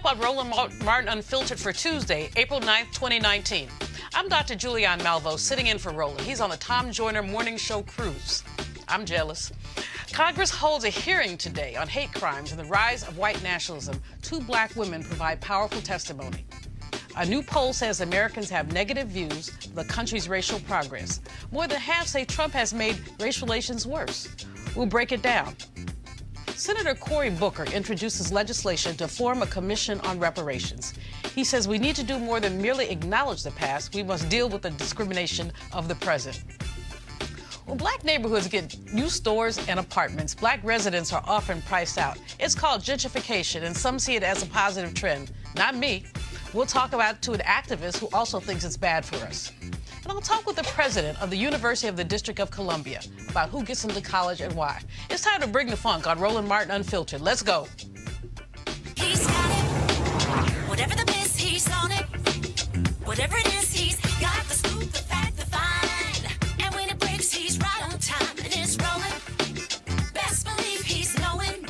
up on Roland Martin Unfiltered for Tuesday, April 9th, 2019. I'm Dr. Julianne Malvo, sitting in for Roland. He's on the Tom Joyner Morning Show cruise. I'm jealous. Congress holds a hearing today on hate crimes and the rise of white nationalism. Two black women provide powerful testimony. A new poll says Americans have negative views of the country's racial progress. More than half say Trump has made race relations worse. We'll break it down. Senator Cory Booker introduces legislation to form a commission on reparations. He says we need to do more than merely acknowledge the past. We must deal with the discrimination of the present. When black neighborhoods get new stores and apartments, black residents are often priced out. It's called gentrification, and some see it as a positive trend. Not me. We'll talk about it to an activist who also thinks it's bad for us. And I'll talk with the president of the University of the District of Columbia about who gets into college and why. It's time to bring the funk on Roland Martin Unfiltered. Let's go. He's got it. Whatever the biz, he's on it. Whatever it is, he's got the scoop, the fact, the find. And when it breaks, he's right on time and it's rolling. Best believe he's knowing.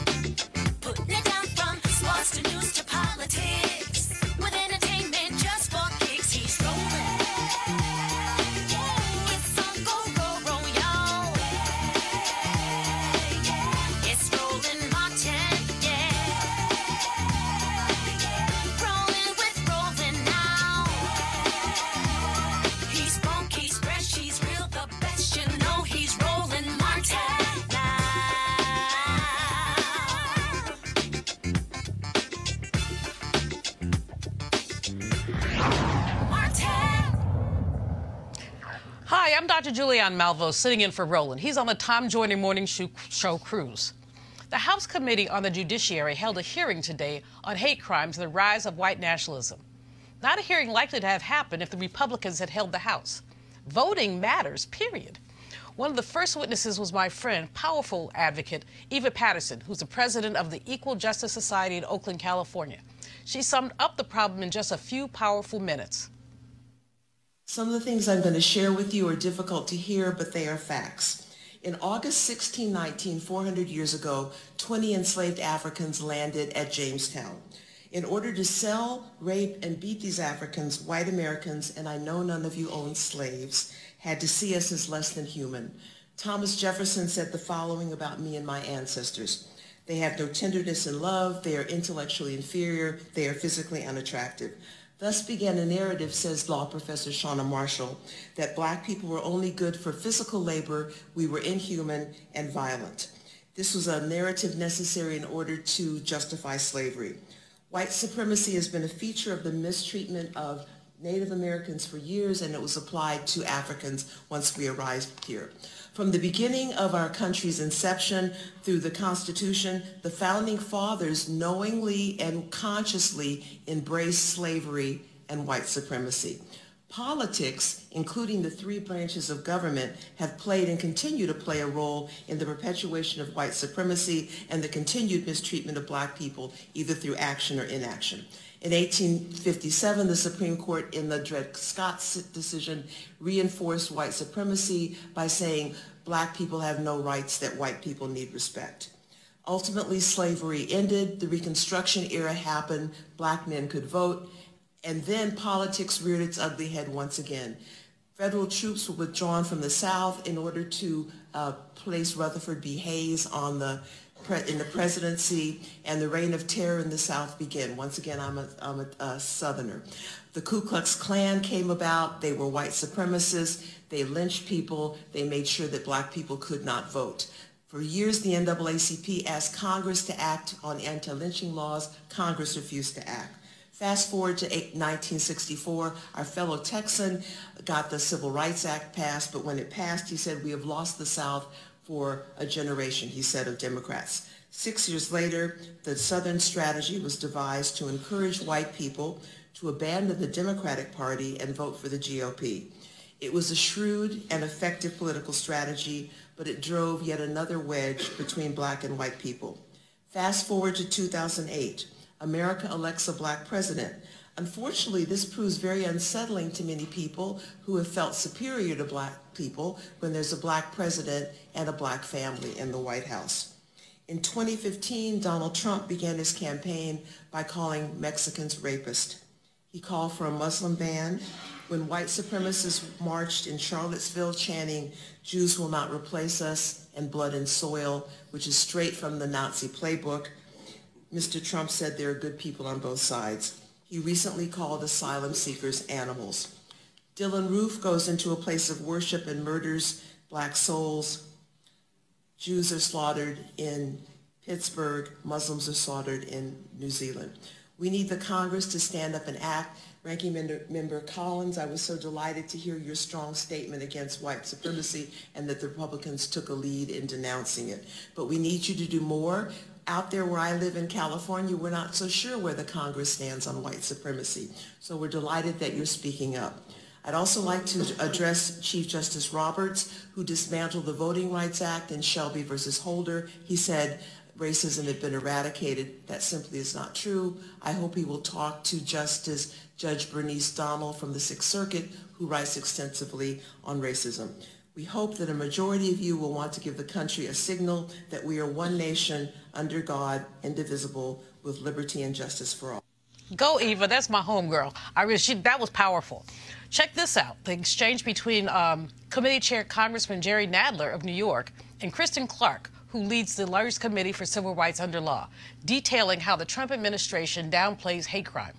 Putting it down from sports to news to politics. With entertainment just for kicks, he's rolling. It's on go, go, roll, y'all. It's Roland Martin, yeah. Rolling with Roland now. He's funky, he's fresh, he's real, the best. You know he's Roland Martin now. Hi, I'm Dr. Julianne Malvo, sitting in for Roland. He's on the Tom Joyner Morning Show cruise. The House Committee on the Judiciary held a hearing today on hate crimes and the rise of white nationalism. Not a hearing likely to have happened if the Republicans had held the House. Voting matters, period. One of the first witnesses was my friend, powerful advocate, Eva Patterson, who's the president of the Equal Justice Society in Oakland, California. She summed up the problem in just a few powerful minutes. Some of the things I'm going to share with you are difficult to hear, but they are facts. In August 1619, 400 years ago, 20 enslaved Africans landed at Jamestown. In order to sell, rape, and beat these Africans, white Americans, and I know none of you own slaves, had to see us as less than human. Thomas Jefferson said the following about me and my ancestors. They have no tenderness and love, they are intellectually inferior, they are physically unattractive. Thus began a narrative, says law professor Shauna Marshall, that black people were only good for physical labor, we were inhuman and violent. This was a narrative necessary in order to justify slavery. White supremacy has been a feature of the mistreatment of Native Americans for years, and it was applied to Africans once we arrived here. From the beginning of our country's inception through the Constitution, the Founding Fathers knowingly and consciously embraced slavery and white supremacy. Politics, including the three branches of government, have played and continue to play a role in the perpetuation of white supremacy and the continued mistreatment of black people, either through action or inaction. In 1857, the Supreme Court, in the Dred Scott decision, reinforced white supremacy by saying black people have no rights, that white people need respect. Ultimately, slavery ended, the Reconstruction era happened, black men could vote, and then politics reared its ugly head once again. Federal troops were withdrawn from the South in order to place Rutherford B. Hayes on in the presidency, and the reign of terror in the South began. Once again, I'm a Southerner. The Ku Klux Klan came about. They were white supremacists. They lynched people. They made sure that black people could not vote. For years, the NAACP asked Congress to act on anti-lynching laws. Congress refused to act. Fast forward to 1964, our fellow Texan got the Civil Rights Act passed, but when it passed, he said, we have lost the South for a generation, he said, of Democrats. 6 years later, the Southern strategy was devised to encourage white people to abandon the Democratic Party and vote for the GOP. It was a shrewd and effective political strategy, but it drove yet another wedge between black and white people. Fast forward to 2008, America elects a black president. Unfortunately, this proves very unsettling to many people who have felt superior to black people when there's a black president and a black family in the White House. In 2015, Donald Trump began his campaign by calling Mexicans rapists. He called for a Muslim ban. When white supremacists marched in Charlottesville chanting, "Jews will not replace us," and "blood and soil," which is straight from the Nazi playbook, Mr. Trump said there are good people on both sides. He recently called asylum seekers animals. Dylan Roof goes into a place of worship and murders black souls. Jews are slaughtered in Pittsburgh. Muslims are slaughtered in New Zealand. We need the Congress to stand up and act. Ranking Member Collins, I was so delighted to hear your strong statement against white supremacy and that the Republicans took a lead in denouncing it. But we need you to do more. Out there where I live in California, we're not so sure where the Congress stands on white supremacy. So we're delighted that you're speaking up. I'd also like to address Chief Justice Roberts, who dismantled the Voting Rights Act in Shelby versus Holder. He said racism had been eradicated. That simply is not true. I hope he will talk to Judge Bernice Donnell from the Sixth Circuit, who writes extensively on racism. We hope that a majority of you will want to give the country a signal that we are one nation under God, indivisible, with liberty and justice for all. Go, Eva. That's my homegirl. That was powerful. Check this out. The exchange between Committee Chair Congressman Jerry Nadler of New York and Kristen Clark, who leads the largest committee for civil rights under law, detailing how the Trump administration downplays hate crime.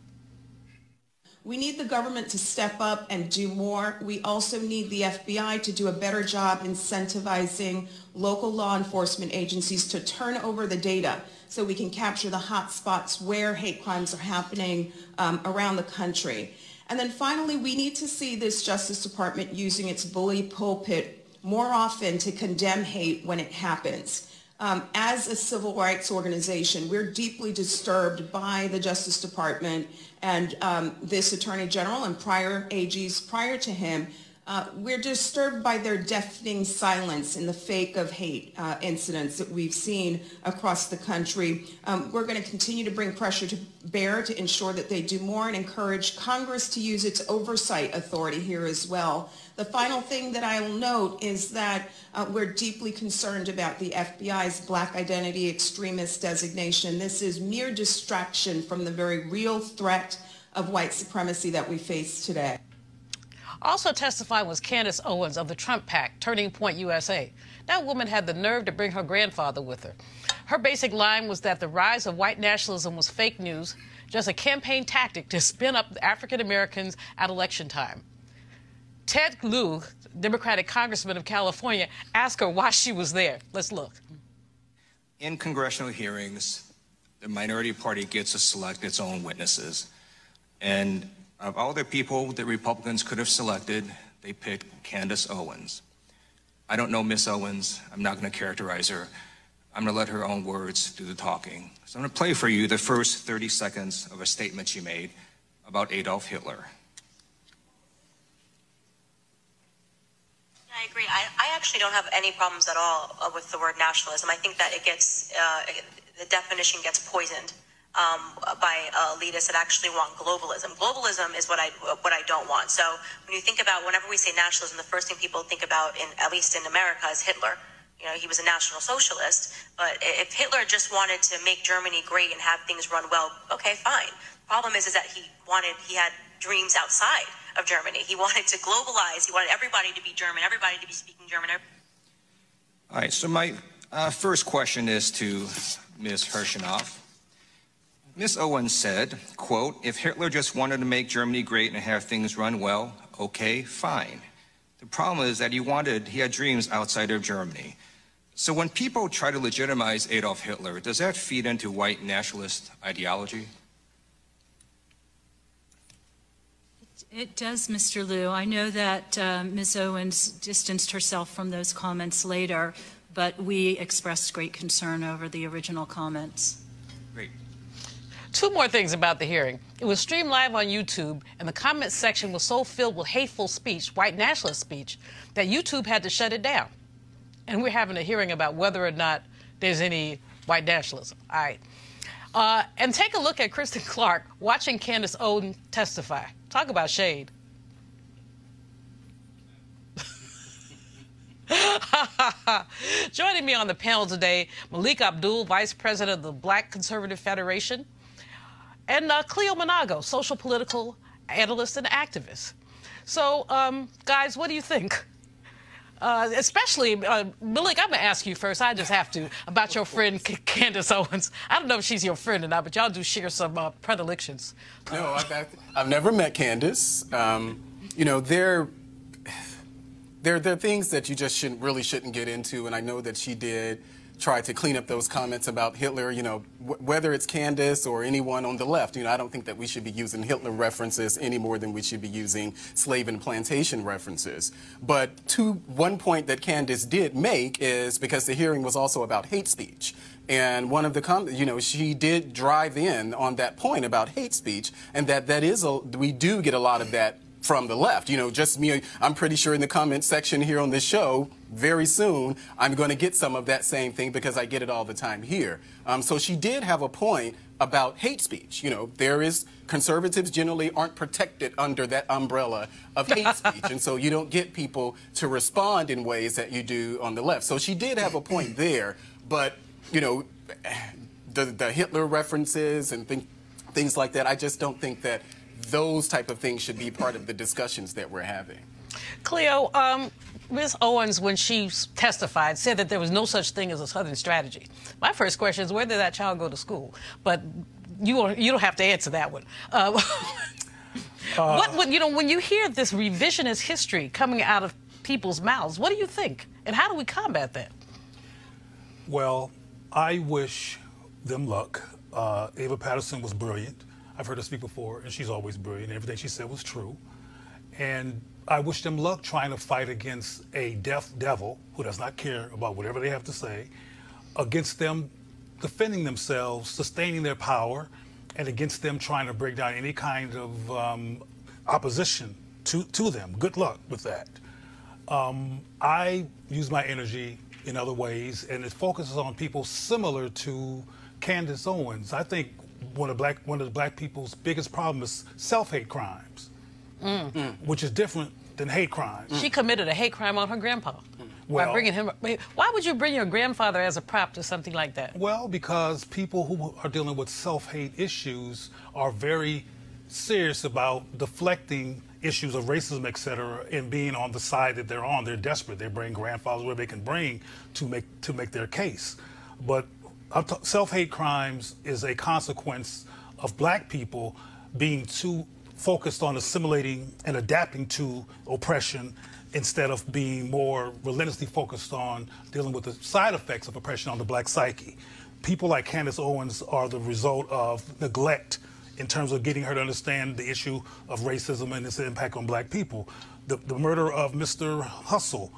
We need the government to step up and do more. We also need the FBI to do a better job incentivizing local law enforcement agencies to turn over the data so we can capture the hot spots where hate crimes are happening around the country. And then finally, we need to see this Justice Department using its bully pulpit more often to condemn hate when it happens. As a civil rights organization, we're deeply disturbed by the Justice Department and this Attorney General and prior AGs prior to him. We're disturbed by their deafening silence in the fake of hate incidents that we've seen across the country. We're going to continue to bring pressure to bear to ensure that they do more and encourage Congress to use its oversight authority here as well. The final thing that I will note is that we're deeply concerned about the FBI's Black Identity Extremist designation. This is mere distraction from the very real threat of white supremacy that we face today. Also testifying was Candace Owens of the Trump PAC, Turning Point USA. That woman had the nerve to bring her grandfather with her. Her basic line was that the rise of white nationalism was fake news, just a campaign tactic to spin up African Americans at election time. Ted Lieu, Democratic Congressman of California, asked her why she was there. Let's look. In congressional hearings, the minority party gets to select its own witnesses. And of all the people that Republicans could have selected, they picked Candace Owens. I don't know Miss Owens. I'm not going to characterize her. I'm going to let her own words do the talking. So I'm going to play for you the first 30 seconds of a statement she made about Adolf Hitler. I agree. I actually don't have any problems at all with the word nationalism. I think that it gets, the definition gets poisoned by elitists that actually want globalism. Globalism is what I don't want. So when you think about, whenever we say nationalism, the first thing people think about, at least in America, is Hitler. You know, he was a National Socialist. But if Hitler just wanted to make Germany great and have things run well, okay, fine. The problem is that he had dreams outside of Germany. He wanted to globalize. He wanted everybody to be German, everybody to be speaking German. All right, so my first question is to Ms. Hirschenoff. Ms. Owens said, quote, if Hitler just wanted to make Germany great and have things run well, okay, fine. The problem is that he had dreams outside of Germany. So when people try to legitimize Adolf Hitler, does that feed into white nationalist ideology? It does, Mr. Lieu. I know that Ms. Owens distanced herself from those comments later, but we expressed great concern over the original comments. Great. Two more things about the hearing. It was streamed live on YouTube, and the comment section was so filled with hateful speech, white nationalist speech, that YouTube had to shut it down. And we're having a hearing about whether or not there's any white nationalism. All right. And take a look at Kristen Clark watching Candace Owens testify. Talk about shade. Joining me on the panel today, Malik Abdul, Vice President of the Black Conservative Federation, and Cleo Monago, social political analyst and activist. So, guys, what do you think? Especially, Malik, I'm going to ask you first. I just have to, about your friend Candace Owens. I don't know if she's your friend or not, but y'all do share some predilections. No, I've never met Candace. You know, there are things that you just really shouldn't get into, and I know that she did try to clean up those comments about Hitler. You know, whether it's Candace or anyone on the left, you know, I don't think that we should be using Hitler references any more than we should be using slave and plantation references. But one point that Candace did make is because the hearing was also about hate speech. And one of the you know, she did drive in on that point about hate speech, and we do get a lot of that from the left. You know, just me, I'm pretty sure in the comment section here on this show, very soon, I'm going to get some of that same thing because I get it all the time here. So she did have a point about hate speech. You know, conservatives generally aren't protected under that umbrella of hate speech, and so you don't get people to respond in ways that you do on the left. So she did have a point there, but, you know, the Hitler references and things like that, I just don't think that those type of things should be part of the discussions that we're having. Cleo, Ms. Owens, when she testified, said that there was no such thing as a Southern strategy. My first question is, where did that child go to school? But you don't have to answer that one. You know, when you hear this revisionist history coming out of people's mouths, what do you think? And how do we combat that? Well, I wish them luck. Ava Patterson was brilliant. I've heard her speak before, and she's always brilliant. Everything she said was true. And I wish them luck trying to fight against a deaf devil who does not care about whatever they have to say, against them defending themselves, sustaining their power, and against them trying to break down any kind of opposition to them. Good luck with that. I use my energy in other ways, and it focuses on people similar to Candace Owens. I think one of the black people's biggest problems is self-hate crimes, which is different than hate crimes. She committed a hate crime on her grandpa by bringing him. Why would you bring your grandfather as a prop to something like that? Well, because people who are dealing with self-hate issues are very serious about deflecting issues of racism, et cetera, and being on the side that they're on. They're desperate. They bring grandfathers where they can bring to make their case. But self-hate crimes is a consequence of black people being too focused on assimilating and adapting to oppression instead of being more relentlessly focused on dealing with the side effects of oppression on the black psyche. People like Candace Owens are the result of neglect in terms of getting her to understand the issue of racism and its impact on black people. The murder of Mr. Hustle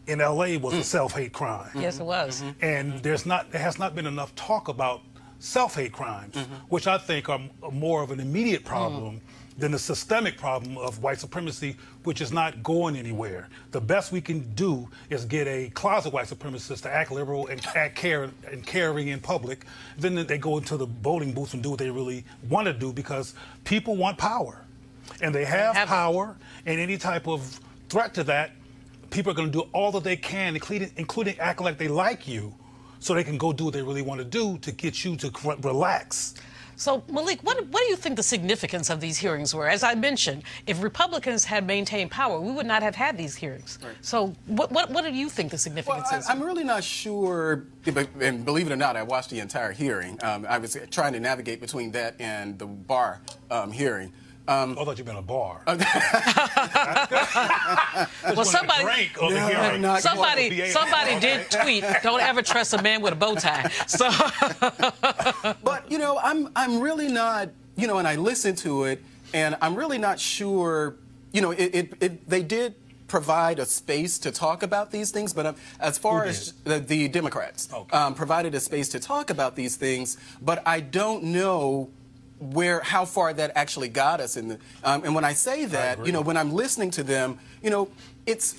in LA was a self-hate crime. Yes, it was. And there has not been enough talk about self-hate crimes, which I think are more of an immediate problem than the systemic problem of white supremacy, which is not going anywhere. The best we can do is get a closet white supremacist to act liberal and act caring in public. Then they go into the voting booth and do what they really want to do, because people want power. And they have power, and any type of threat to that, people are going to do all that they can, including acting like they like you, so they can go do what they really want to do to get you to relax. So, Malik, what do you think the significance of these hearings were? As I mentioned, if Republicans had maintained power, we would not have had these hearings. Right. So what do you think the significance is? I'm really not sure, and believe it or not, I watched the entire hearing. I was trying to navigate between that and the bar hearing. I thought you'd been a bar. Well, somebody did tweet, "Don't ever trust a man with a bow tie." So, but you know, I'm really not, you know, and I listened to it, and I'm really not sure. You know, they did provide a space to talk about these things, but as far as the Democrats provided a space to talk about these things, but I don't know how far that actually got us in the, and when I say that, you know, when I'm listening to them, you know, it's,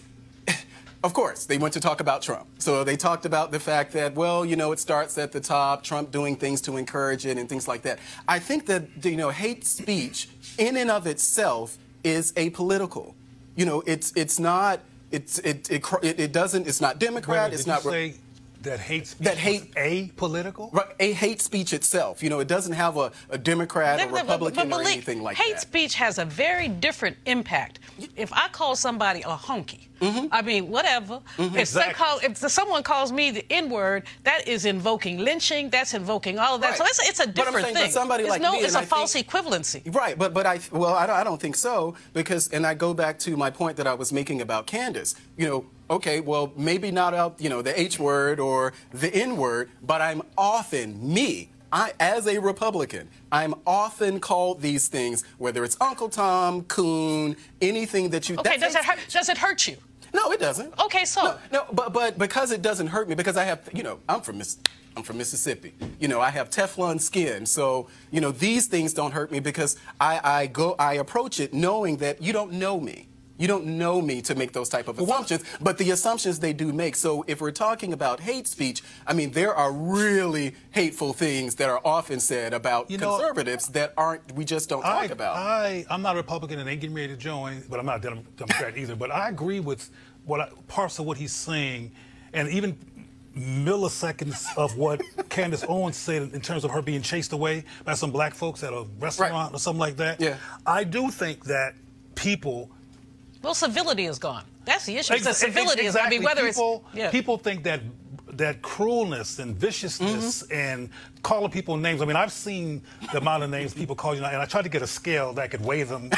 of course, they went to talk about Trump. So they talked about the fact that, well, you know, it starts at the top, Trump doing things to encourage it and things like that. I think that, you know, hate speech in and of itself is apolitical. You know, it's not, it doesn't. It's not Democrat. It's not. Say that hate speech is apolitical? Right, a hate speech itself. You know, it doesn't have a Democrat or Republican or anything like that. Hate speech has a very different impact. If I call somebody a honky, I mean, whatever. If someone calls me the N-word, that is invoking lynching. That's invoking all of that. Right. So it's a different thing. Somebody like me, it's a false equivalency. Right, but I don't think so, because, and I go back to my point that I was making about Candace. You know, okay, well, maybe not out, you know, the H word or the N word, but I'm often, as a Republican, I'm often called these things, whether it's Uncle Tom, Coon, anything that you... Okay, does it hurt you? No, it doesn't. Okay, so... No, but because it doesn't hurt me, because I have, you know, I'm from Mississippi. You know, I have Teflon skin, so, you know, these things don't hurt me because I approach it knowing that you don't know me. You don't know me to make those type of assumptions, but the assumptions they do make. So if we're talking about hate speech, I mean, there are really hateful things that are often said about conservatives that we just don't talk about. I'm not a Republican and ain't getting ready to join, but I'm not a Democrat either. But I agree with parts of what he's saying, and even milliseconds of what Candace Owens said in terms of her being chased away by some black folks at a restaurant or something like that. Yeah. I do think that people... Well, civility is gone. That's the issue. The civility is, I mean, whether people think that cruelness and viciousness and calling people names. I mean, I've seen the amount of names people call you, and I tried to get a scale that could weigh them,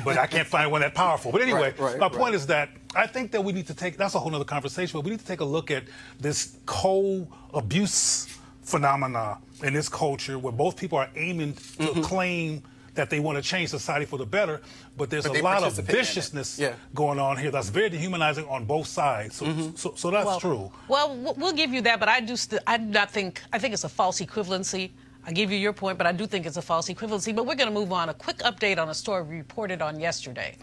but I can't find one that powerful. But anyway, my point is that I think that we need to take, that's a whole other conversation, but we need to take a look at this co-abuse phenomena in this culture where both people are aiming to claim that they want to change society for the better, but there's a lot of viciousness going on here that's very dehumanizing on both sides. So that's true. Well, we'll give you that, but I think it's a false equivalency. I give you your point, but I do think it's a false equivalency. But we're going to move on. A quick update on a story we reported on yesterday.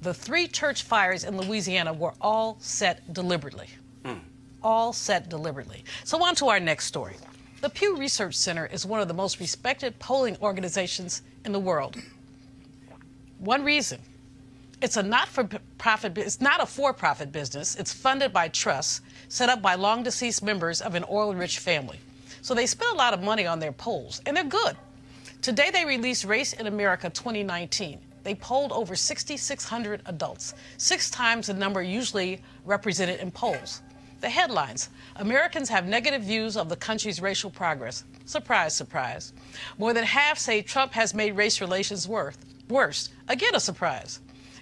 The 3 church fires in Louisiana were all set deliberately. All set deliberately. So on to our next story. The Pew Research Center is one of the most respected polling organizations in the world. One reason: it's a not-for-profit. It's not a for-profit business. It's funded by trusts set up by long-deceased members of an oil-rich family. So they spend a lot of money on their polls, and they're good. Today they released Race in America 2019. They polled over 6,600 adults, 6 times the number usually represented in polls. The headlines: Americans have negative views of the country's racial progress. Surprise, surprise. More than half say Trump has made race relations worse. Again, a surprise.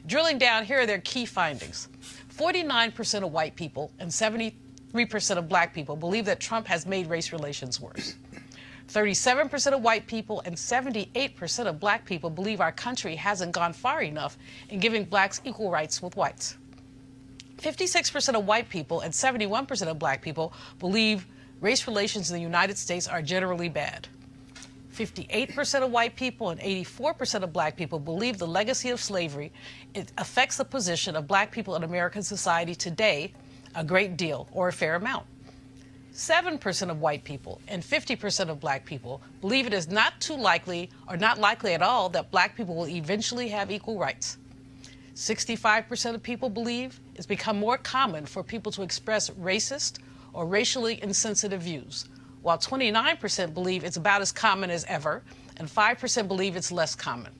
Drilling down, here are their key findings. 49% of white people and 73% of black people believe that Trump has made race relations worse. 37% of white people and 78% of black people believe our country hasn't gone far enough in giving blacks equal rights with whites. 56% of white people and 71% of black people believe race relations in the United States are generally bad. 58% of white people and 84% of black people believe the legacy of slavery affects the position of black people in American society today a great deal or a fair amount. 7% of white people and 50% of black people believe it is not too likely or not likely at all that black people will eventually have equal rights. 65% of people believe it's become more common for people to express racist or racially insensitive views, while 29% believe it's about as common as ever, and 5% believe it's less common.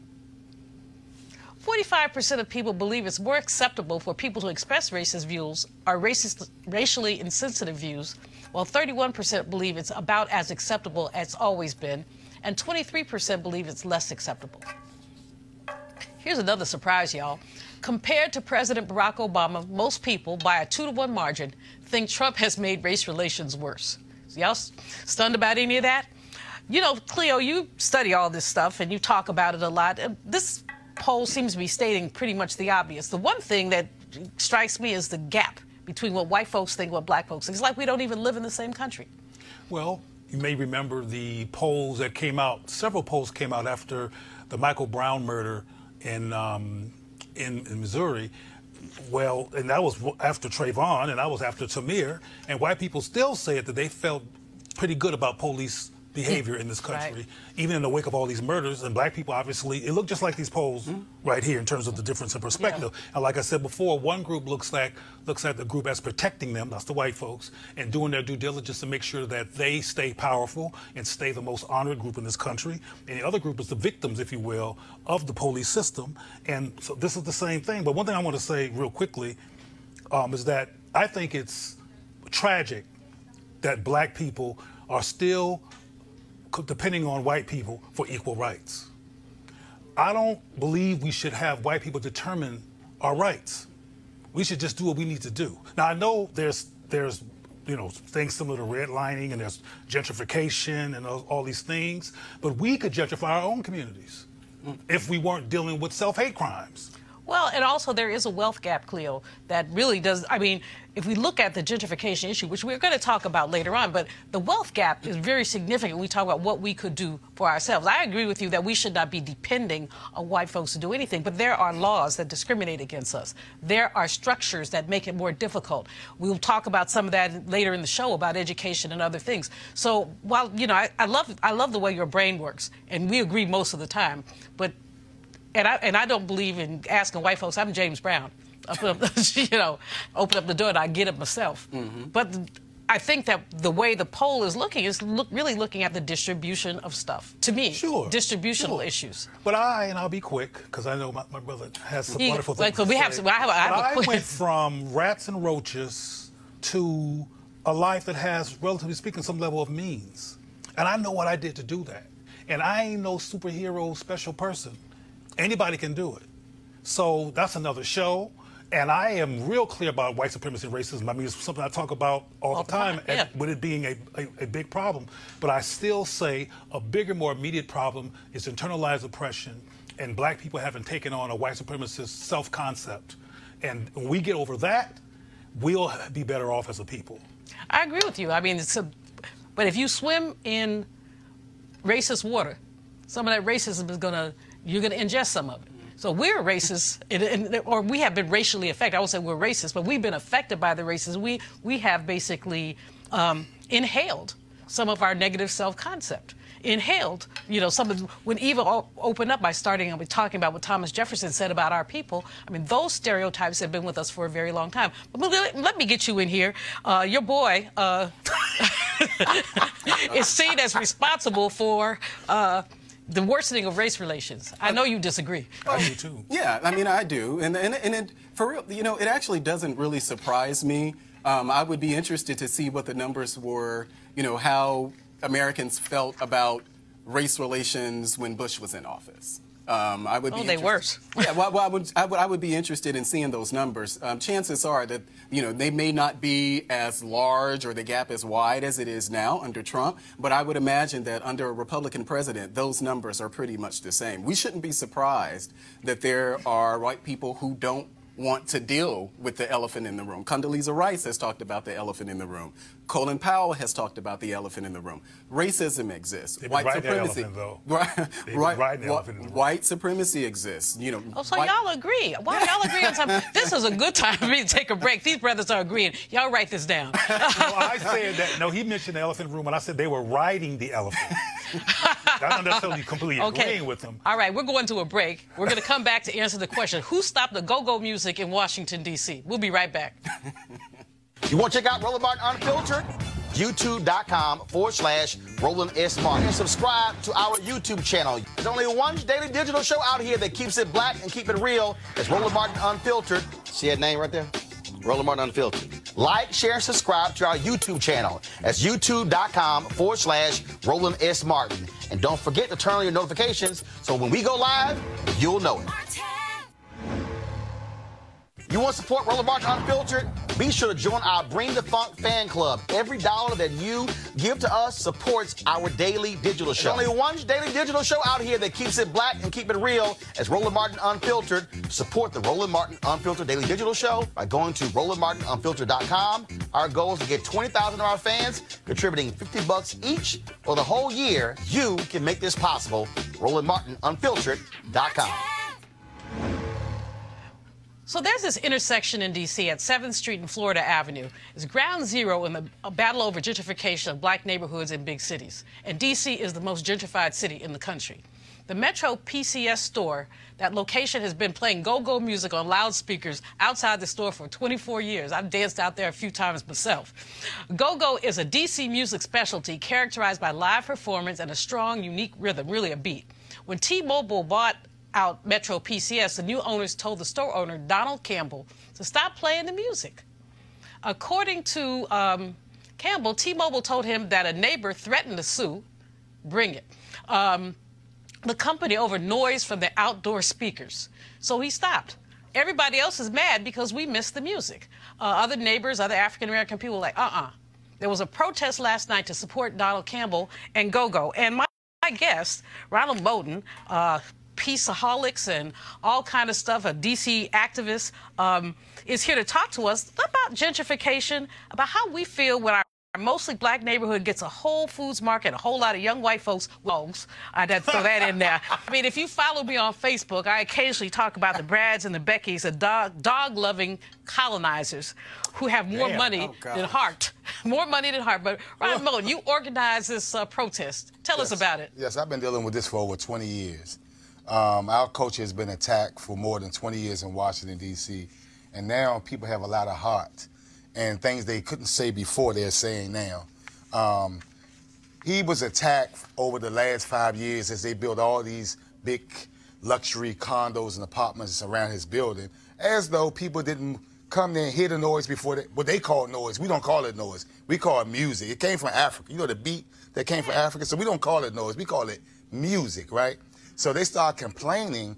45% of people believe it's more acceptable for people to express racist views or racially insensitive views, while 31% believe it's about as acceptable as it's always been, and 23% believe it's less acceptable. Here's another surprise, y'all. Compared to President Barack Obama, most people, by a 2-to-1 margin, think Trump has made race relations worse. So y'all stunned about any of that? You know, Cleo, you study all this stuff and you talk about it a lot. This poll seems to be stating pretty much the obvious. The one thing that strikes me is the gap between what white folks think and what black folks think. It's like we don't even live in the same country. Well, you may remember the polls that came out. Several polls came out after the Michael Brown murder in Missouri. Well, and that was after Trayvon, and that was after Tamir, and white people still said that they felt pretty good about police behavior in this country, even in the wake of all these murders. And black people, obviously, it looked just like these polls right here in terms of the difference in perspective. And like I said before, one group looks at the group as protecting them, that's the white folks, and doing their due diligence to make sure that they stay powerful and stay the most honored group in this country. And the other group is the victims, if you will, of the police system. And so this is the same thing. But one thing I want to say real quickly is that I think it's tragic that black people are still depending on white people for equal rights. I don't believe we should have white people determine our rights. We should just do what we need to do. Now, I know there's things similar to redlining and there's gentrification and all these things, but we could gentrify our own communities if we weren't dealing with self-hate crimes. Well, and also there is a wealth gap, Cleo, that really does, I mean, if we look at the gentrification issue, which we're going to talk about later on, but the wealth gap is very significant when we talk about what we could do for ourselves. I agree with you that we should not be depending on white folks to do anything, but there are laws that discriminate against us. There are structures that make it more difficult. We'll talk about some of that later in the show about education and other things. So while, you know, I love the way your brain works, and we agree most of the time, but And I don't believe in asking white folks. I'm James Brown. Open up the door and I get it myself. But I think that the way the poll is looking is really looking at the distribution of stuff. To me, distributional issues. But I'll be quick because I know my brother has some wonderful things. I went from rats and roaches to a life that has, relatively speaking, some level of means. And I know what I did to do that. And I ain't no superhero special person. Anybody can do it. So that's another show. And I am real clear about white supremacy and racism. I mean, it's something I talk about all the time, with it being a big problem. But I still say a bigger, more immediate problem is internalized oppression and black people having taken on a white supremacist self-concept. And when we get over that, we'll be better off as a people. I agree with you. I mean, but if you swim in racist water, some of that racism is you're going to ingest some of it. So we're racist, or we have been racially affected. I won't say we're racist, but we've been affected by the racism. We have basically inhaled some of our negative self-concept. Inhaled, when Eva opened up by talking about what Thomas Jefferson said about our people, I mean, those stereotypes have been with us for a very long time. But let me get you in here. Your boy is seen as responsible for the worsening of race relations. I know you disagree. I do too. Yeah, I mean, I do. And it, for real, it actually doesn't really surprise me. I would be interested to see what the numbers were, how Americans felt about race relations when Bush was in office. I would be they worse. Yeah, well, I would be interested in seeing those numbers. Chances are that they may not be as large or the gap as wide as it is now under Trump, but I would imagine that under a Republican president, those numbers are pretty much the same. We shouldn't be surprised that there are white people who don't want to deal with the elephant in the room. Condoleezza Rice has talked about the elephant in the room. Colin Powell has talked about the elephant in the room. Racism exists. White supremacy. White supremacy exists. Oh, so y'all agree? Why y'all agree on something? This is a good time for me to take a break. These brothers are agreeing. Y'all write this down. I said that. No, he mentioned the elephant in the room, and I said they were riding the elephant. I'm not necessarily completely agreeing with them. All right, we're going to a break. We're going to come back to answer the question: who stopped the go-go music in Washington, D.C.? We'll be right back. You want to check out Roland Martin Unfiltered? YouTube.com/Roland S. Martin. And subscribe to our YouTube channel. There's only one daily digital show out here that keeps it black and keep it real. It's Roland Martin Unfiltered. See that name right there? Roland Martin Unfiltered. Like, share, and subscribe to our YouTube channel. That's YouTube.com/Roland S. Martin. And don't forget to turn on your notifications so when we go live, you'll know it. You want to support Roland Martin Unfiltered? Be sure to join our Bring the Funk fan club. Every dollar that you give to us supports our daily digital show. There's only one daily digital show out here that keeps it black and keep it real. It's Roland Martin Unfiltered. Support the Roland Martin Unfiltered daily digital show by going to RolandMartinUnfiltered.com. Our goal is to get 20,000 of our fans contributing $50 each for the whole year. You can make this possible. RolandMartinUnfiltered.com. So there's this intersection in D.C. at 7th Street and Florida Avenue. It's ground zero in the battle over gentrification of black neighborhoods in big cities. And D.C. is the most gentrified city in the country. The Metro PCS store, that location has been playing go-go music on loudspeakers outside the store for 24 years. I've danced out there a few times myself. Go-go is a D.C. music specialty characterized by live performance and a strong, unique rhythm, really a beat. When T-Mobile bought out Metro PCS, the new owners told the store owner, Donald Campbell, to stop playing the music. According to Campbell, T-Mobile told him that a neighbor threatened to sue, bring it, the company over noise from the outdoor speakers. So he stopped. Everybody else is mad because we missed the music. Other neighbors, other African-American people were like, There was a protest last night to support Donald Campbell and Go-Go. And my guest, Ronald Moten, peaceaholics and all kind of stuff, a D.C. activist, is here to talk to us about gentrification, about how we feel when our mostly black neighborhood gets a Whole Foods market, a whole lot of young white folks. I'd have to throw that in there. I mean, if you follow me on Facebook, I occasionally talk about the Brads and the Beckys, the dog-loving colonizers who have more money than heart. More money than heart. But Ron Moten, you organized this protest. Tell us about it. Yes, I've been dealing with this for over 20 years. Our culture has been attacked for more than 20 years in Washington, D.C., and now people have a lot of heart, and things they couldn't say before they're saying now. He was attacked over the last 5 years as they built all these big luxury condos and apartments around his building, as though people didn't come there and hear the noise before what they call noise. We don't call it noise. We call it music. It came from Africa. You know the beat that came from Africa? So we don't call it noise. We call it music, right? So they start complaining,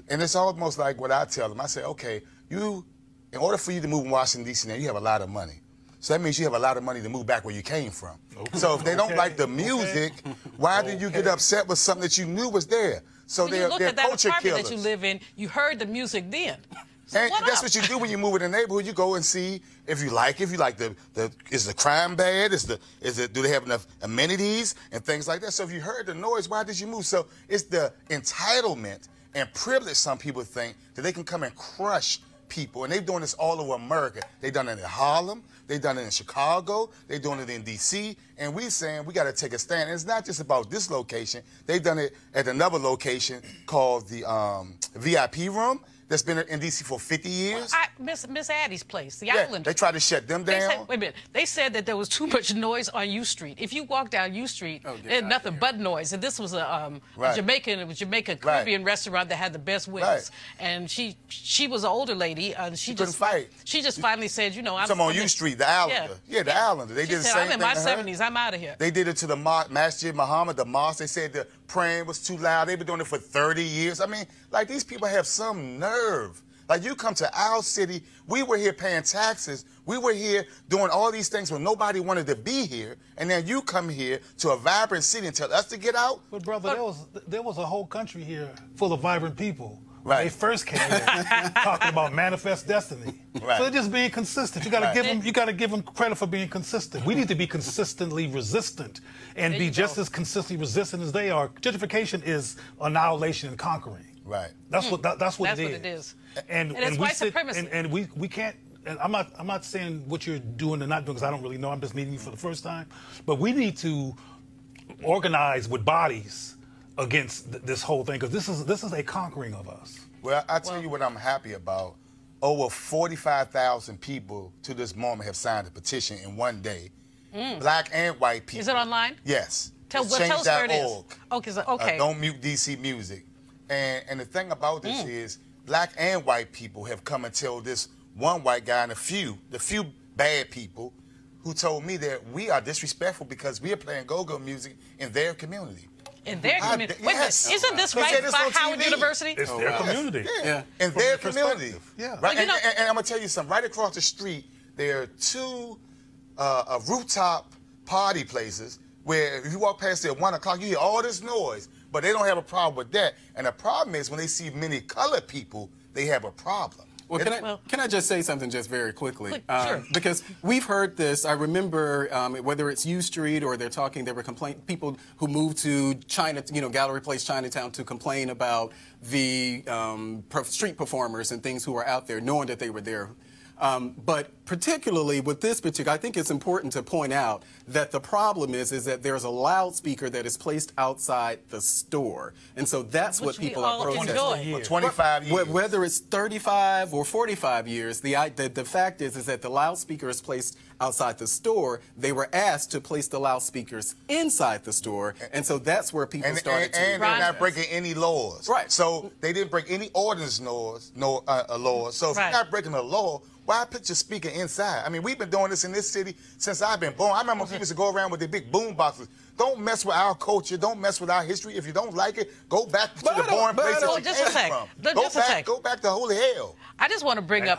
and it's almost like what I tell them. I say, okay, in order for you to move in Washington, D.C. now, you have a lot of money. So that means you have a lot of money to move back where you came from. Okay. So if they don't like the music, why did you get upset with something that you knew was there? So they're culture killers. You look at that apartment that you live in, you heard the music then. So and that's what you do when you move in a neighborhood. You go and see if you like is the crime bad? Do they have enough amenities and things like that? So if you heard the noise, why did you move? So it's the entitlement and privilege, some people think, that they can come and crush people. And they're doing this all over America. They've done it in Harlem. They've done it in Chicago. They're doing it in D.C. And we're saying we got to take a stand. And it's not just about this location. They've done it at another location called the VIP room. That's been in D.C. for 50 years. Miss Addie's place, the Island. They tried to shut them down. Wait a minute. They said that there was too much noise on U Street. If you walk down U Street, there's nothing but noise. And this was a Jamaican Caribbean restaurant that had the best wings. Right. And she was an older lady. She couldn't fight. She just finally said, you know, I'm on U Street, the Islander. Yeah, the Islander. They did the same thing. I'm in my 70s. I'm out of here. They did it to the Masjid Muhammad, the mosque. They said the praying was too loud. They've been doing it for 30 years. I mean, like, these people have some nerve. Like, you come to our city, we were here paying taxes, we were here doing all these things when nobody wanted to be here, and then you come here to a vibrant city and tell us to get out? But brother, there was a whole country here full of vibrant people. Right. They first came here talking about manifest destiny. Right. So they're just being consistent. You got to give them credit for being consistent. We need to be consistently resistant and be just as consistently resistant as they are. Gentrification is annihilation and conquering. Right. That's what it is. That's what it is. And it's white supremacy. And we can't. And I'm not saying what you're doing and not doing, because I don't really know. I'm just meeting you for the first time. But we need to organize with bodies against this whole thing, because this is a conquering of us. Well, I tell you what I'm happy about. Over 45,000 people to this moment have signed a petition in one day. Black and white people. Is it online? Yes. Tell us where it is. Okay. Don't mute DC music. And the thing about this is, black and white people have come and told this one white guy and the few bad people who told me that we are disrespectful because we are playing go-go music in their community. In their community? Wait a minute, isn't this right by Howard University? It's their community. Yeah. In their community. Yeah. Right? And I'm going to tell you something. Right across the street, there are two rooftop party places where if you walk past there at 1 o'clock, you hear all this noise. But they don't have a problem with that. And the problem is when they see many colored people, they have a problem. Well, can I just say something just very quickly? Sure. Because we've heard this. I remember whether it's U Street or there were people who moved to China, Gallery Place, Chinatown, to complain about the street performers and things who were out there, knowing that they were there. But particularly with this particular, I think it's important to point out that the problem is that there's a loudspeaker that is placed outside the store. And so that's what people are protesting. For 25 years. Whether it's 35 or 45 years, the fact is that the loudspeaker is placed outside the store. They were asked to place the loudspeakers inside the store. And so that's where people started to... And they're not breaking any laws. Right. So they didn't break any ordinance laws. So if you're not breaking the law, why put your speaker inside? I mean, we've been doing this in this city since I've been born. I remember people used to go around with their big boom boxes. Don't mess with our culture. Don't mess with our history. If you don't like it, go back to the born place that you came from. Go back to holy hell. I just want to bring up,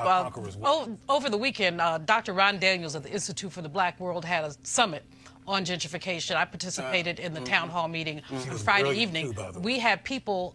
over the weekend, Dr. Ron Daniels of the Institute for the Black World had a summit on gentrification. I participated in the town hall meeting Friday evening. We had people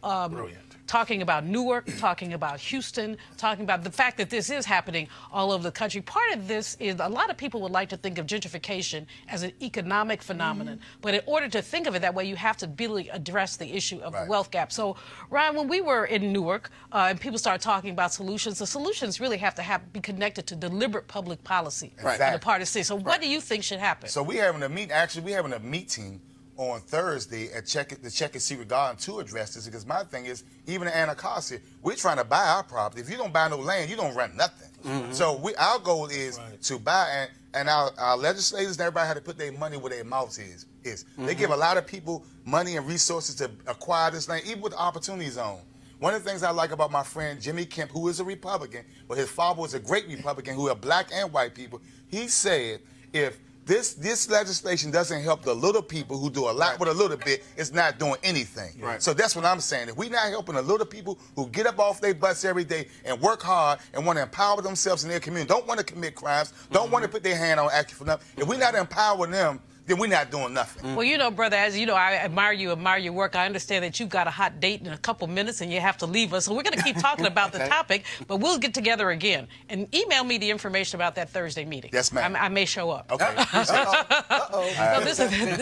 talking about Newark, talking about Houston, talking about the fact that this is happening all over the country. Part of this is a lot of people would like to think of gentrification as an economic phenomenon, but in order to think of it that way, you have to really address the issue of the wealth gap. So, Ryan, when we were in Newark and people started talking about solutions, the solutions really have to be connected to deliberate public policy on the part of the city. So what do you think should happen? So we're having a meeting on Thursday at Check and See regarding to address this, because my thing is, even in Anacostia, we're trying to buy our property. If you don't buy no land, you don't rent nothing. So our goal is to buy, and our legislators and everybody had to put their money where their mouth is. They give a lot of people money and resources to acquire this land, even with the Opportunity Zone. One of the things I like about my friend Jimmy Kemp, who is a Republican, but his father was a great Republican who are black and white people, he said if this legislation doesn't help the little people who do a lot with a little bit, it's not doing anything. So that's what I'm saying. If we're not helping the little people who get up off their butts every day and work hard and want to empower themselves in their community, don't want to commit crimes, don't want to put their hand on action for nothing, if we're not empowering them, then we're not doing nothing. Well, you know, brother, as you know, I admire your work. I understand that you've got a hot date in a couple minutes and you have to leave us. So we're going to keep talking about the topic, but we'll get together again. And email me the information about that Thursday meeting. Yes, ma'am. I may show up. Okay. So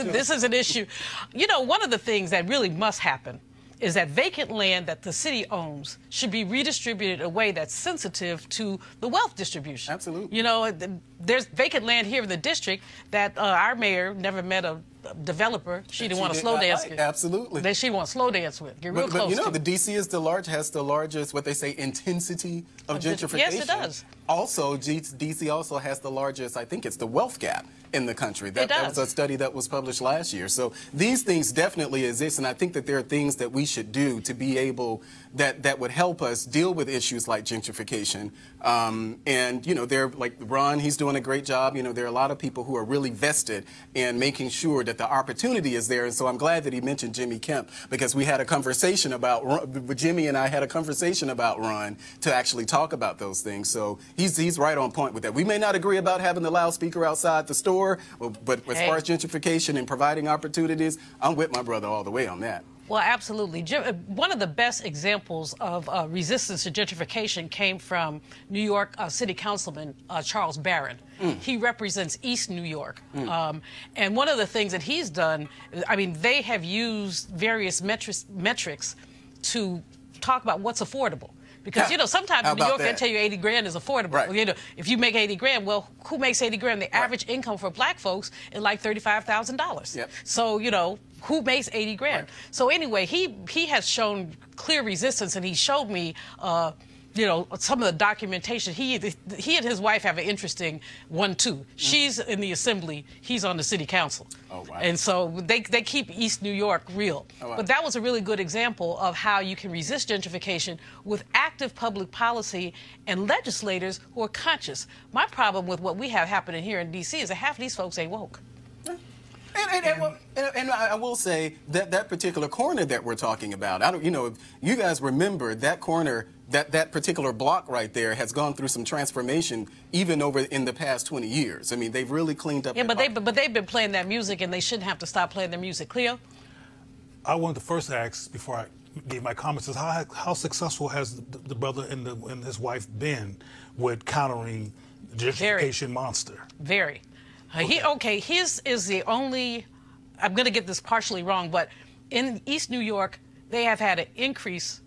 this is an issue. You know, one of the things that really must happen is that vacant land that the city owns should be redistributed in a way that's sensitive to the wealth distribution. Absolutely. You know, there's vacant land here in the district that our mayor never met a developer she didn't want to slow dance with. Absolutely. That she wants slow dance with. Get real close. But you know, the DC has the largest, what they say, intensity of gentrification. Yes, it does. Also, DC also has the largest, I think it's the wealth gap in the country. That was a study that was published last year. So these things definitely exist, and I think that there are things that we should do to be able, that would help us deal with issues like gentrification. And, you know, they're like Ron, he's doing a great job. You know, there are a lot of people who are really vested in making sure that the opportunity is there. And so I'm glad that he mentioned Jimmy Kemp, because we had a conversation about, Jimmy and I had a conversation about Ron to actually talk about those things. So he's right on point with that. We may not agree about having the loudspeaker outside the store, but as far as gentrification and providing opportunities, I'm with my brother all the way on that. Well, absolutely. One of the best examples of resistance to gentrification came from New York City Councilman Charles Barron. He represents East New York. And one of the things that he's done, I mean, they have used various metrics to talk about what's affordable. Because, you know, sometimes in New York, they tell you 80 grand is affordable. Right. You know, if you make 80 grand, well, who makes 80 grand? The average income for black folks is like $35,000. Yep. So, you know, who makes 80 grand? Right. So anyway, he has shown clear resistance, and he showed me, you know, some of the documentation. He and his wife have an interesting one, too. She's in the assembly. He's on the city council. Oh, wow. And so they keep East New York real. Oh, wow. But that was a really good example of how you can resist gentrification with active public policy and legislators who are conscious. My problem with what we have happening here in D.C. is that half of these folks ain't woke. And I will say that that particular corner that we're talking about, you know, if you guys remember that corner, that particular block right there has gone through some transformation even over in the past 20 years. I mean, they've really cleaned up. Yeah, but they've been playing that music, and they shouldn't have to stop playing their music. Cleo? I wanted to first ask, before I gave my comments is how successful has the brother and his wife been with countering the gentrification monster? Very. His is the only, I'm going to get this partially wrong, but in East New York, they have had an increase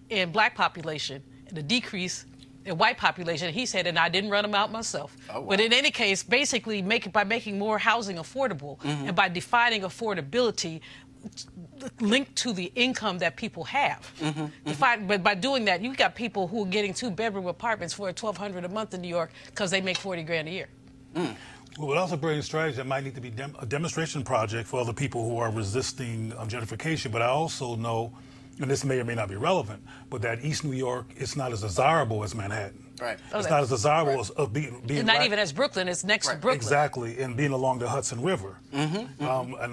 in black population and a decrease in white population. He said, and I didn't run them out myself. Oh, wow. But in any case, basically by making more housing affordable and by defining affordability linked to the income that people have. But by doing that, you've got people who are getting 2-bedroom apartments for $1,200 a month in New York because they make 40 grand a year. Well, also brilliant strategy. That might need to be a demonstration project for other people who are resisting gentrification. But I also know, and this may or may not be relevant, but that East New York is not as desirable as Manhattan. Right. It's not as desirable as being it's not even as Brooklyn. It's next to Brooklyn. Exactly, and being along the Hudson River. And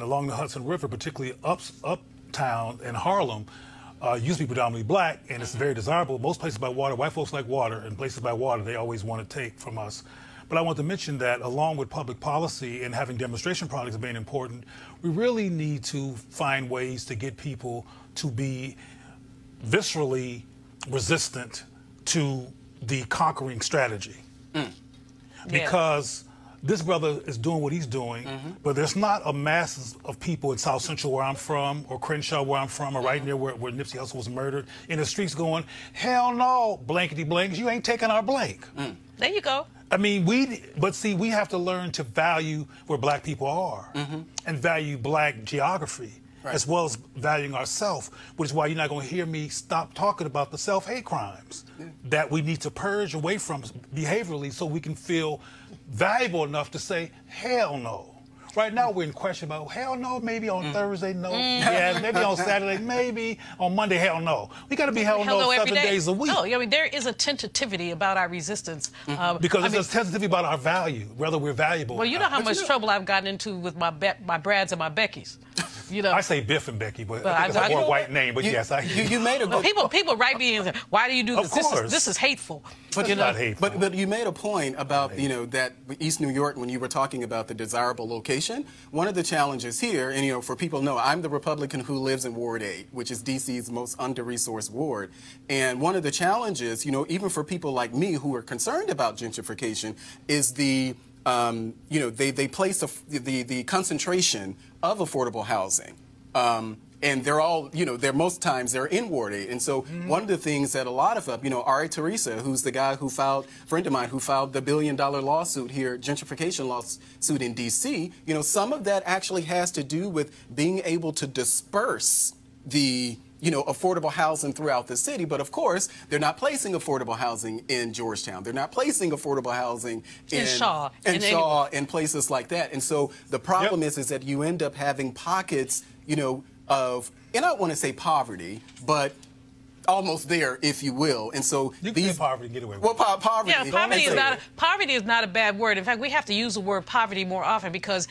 along the Hudson River, particularly uptown in Harlem, used to be predominantly black, and it's very desirable. Most places by water, white folks like water, and places by water, they always want to take from us. But I want to mention that along with public policy and having demonstration projects being important, we really need to find ways to get people to be viscerally resistant to the conquering strategy. Because this brother is doing what he's doing, but there's not a mass of people in South Central where I'm from, or Crenshaw where I'm from, or right near where Nipsey Hussle was murdered, in the streets going, hell no, blankety blanks, you ain't taking our blank. There you go. I mean, we have to learn to value where black people are and value black geography, as well as valuing ourselves, which is why you're not going to hear me stop talking about the self-hate crimes that we need to purge away from behaviorally so we can feel valuable enough to say, hell no. Right now, we're in question about, hell no, maybe on Thursday, no. Yeah, maybe on Saturday, maybe. On Monday, hell no. We got to be hell no 7 days a week. Oh, I mean, there is a tentativity about our resistance. Because there's a tentativity about our value, whether we're valuable. Well, you know how much trouble I've gotten into with my Brads and my Beckys. You know, I say Biff and Becky, but I think it's a more white name. But yes, I hear you made a good people write me and say, why do you do this? This is hateful. But it's not hateful. But you made a point about that East New York when you were talking about the desirable location. One of the challenges here, and for people know, I'm the Republican who lives in Ward 8, which is DC's most under-resourced ward. And one of the challenges, even for people like me who are concerned about gentrification, is the they place the concentration of affordable housing. And they're all, most times they're in Ward 8. And so one of the things that a lot of Ari Teresa, who's the guy friend of mine, who filed the $1 billion lawsuit here, gentrification lawsuit in D.C., some of that actually has to do with being able to disperse the affordable housing throughout the city. But of course, they're not placing affordable housing in Georgetown. They're not placing affordable housing in Shaw and places like that. And so the problem is that you end up having pockets, of, and I don't want to say poverty, but almost there, if you will. And so you can say poverty, get away with it. Well, poverty. Yeah, poverty is not a bad word. In fact, we have to use the word poverty more often because,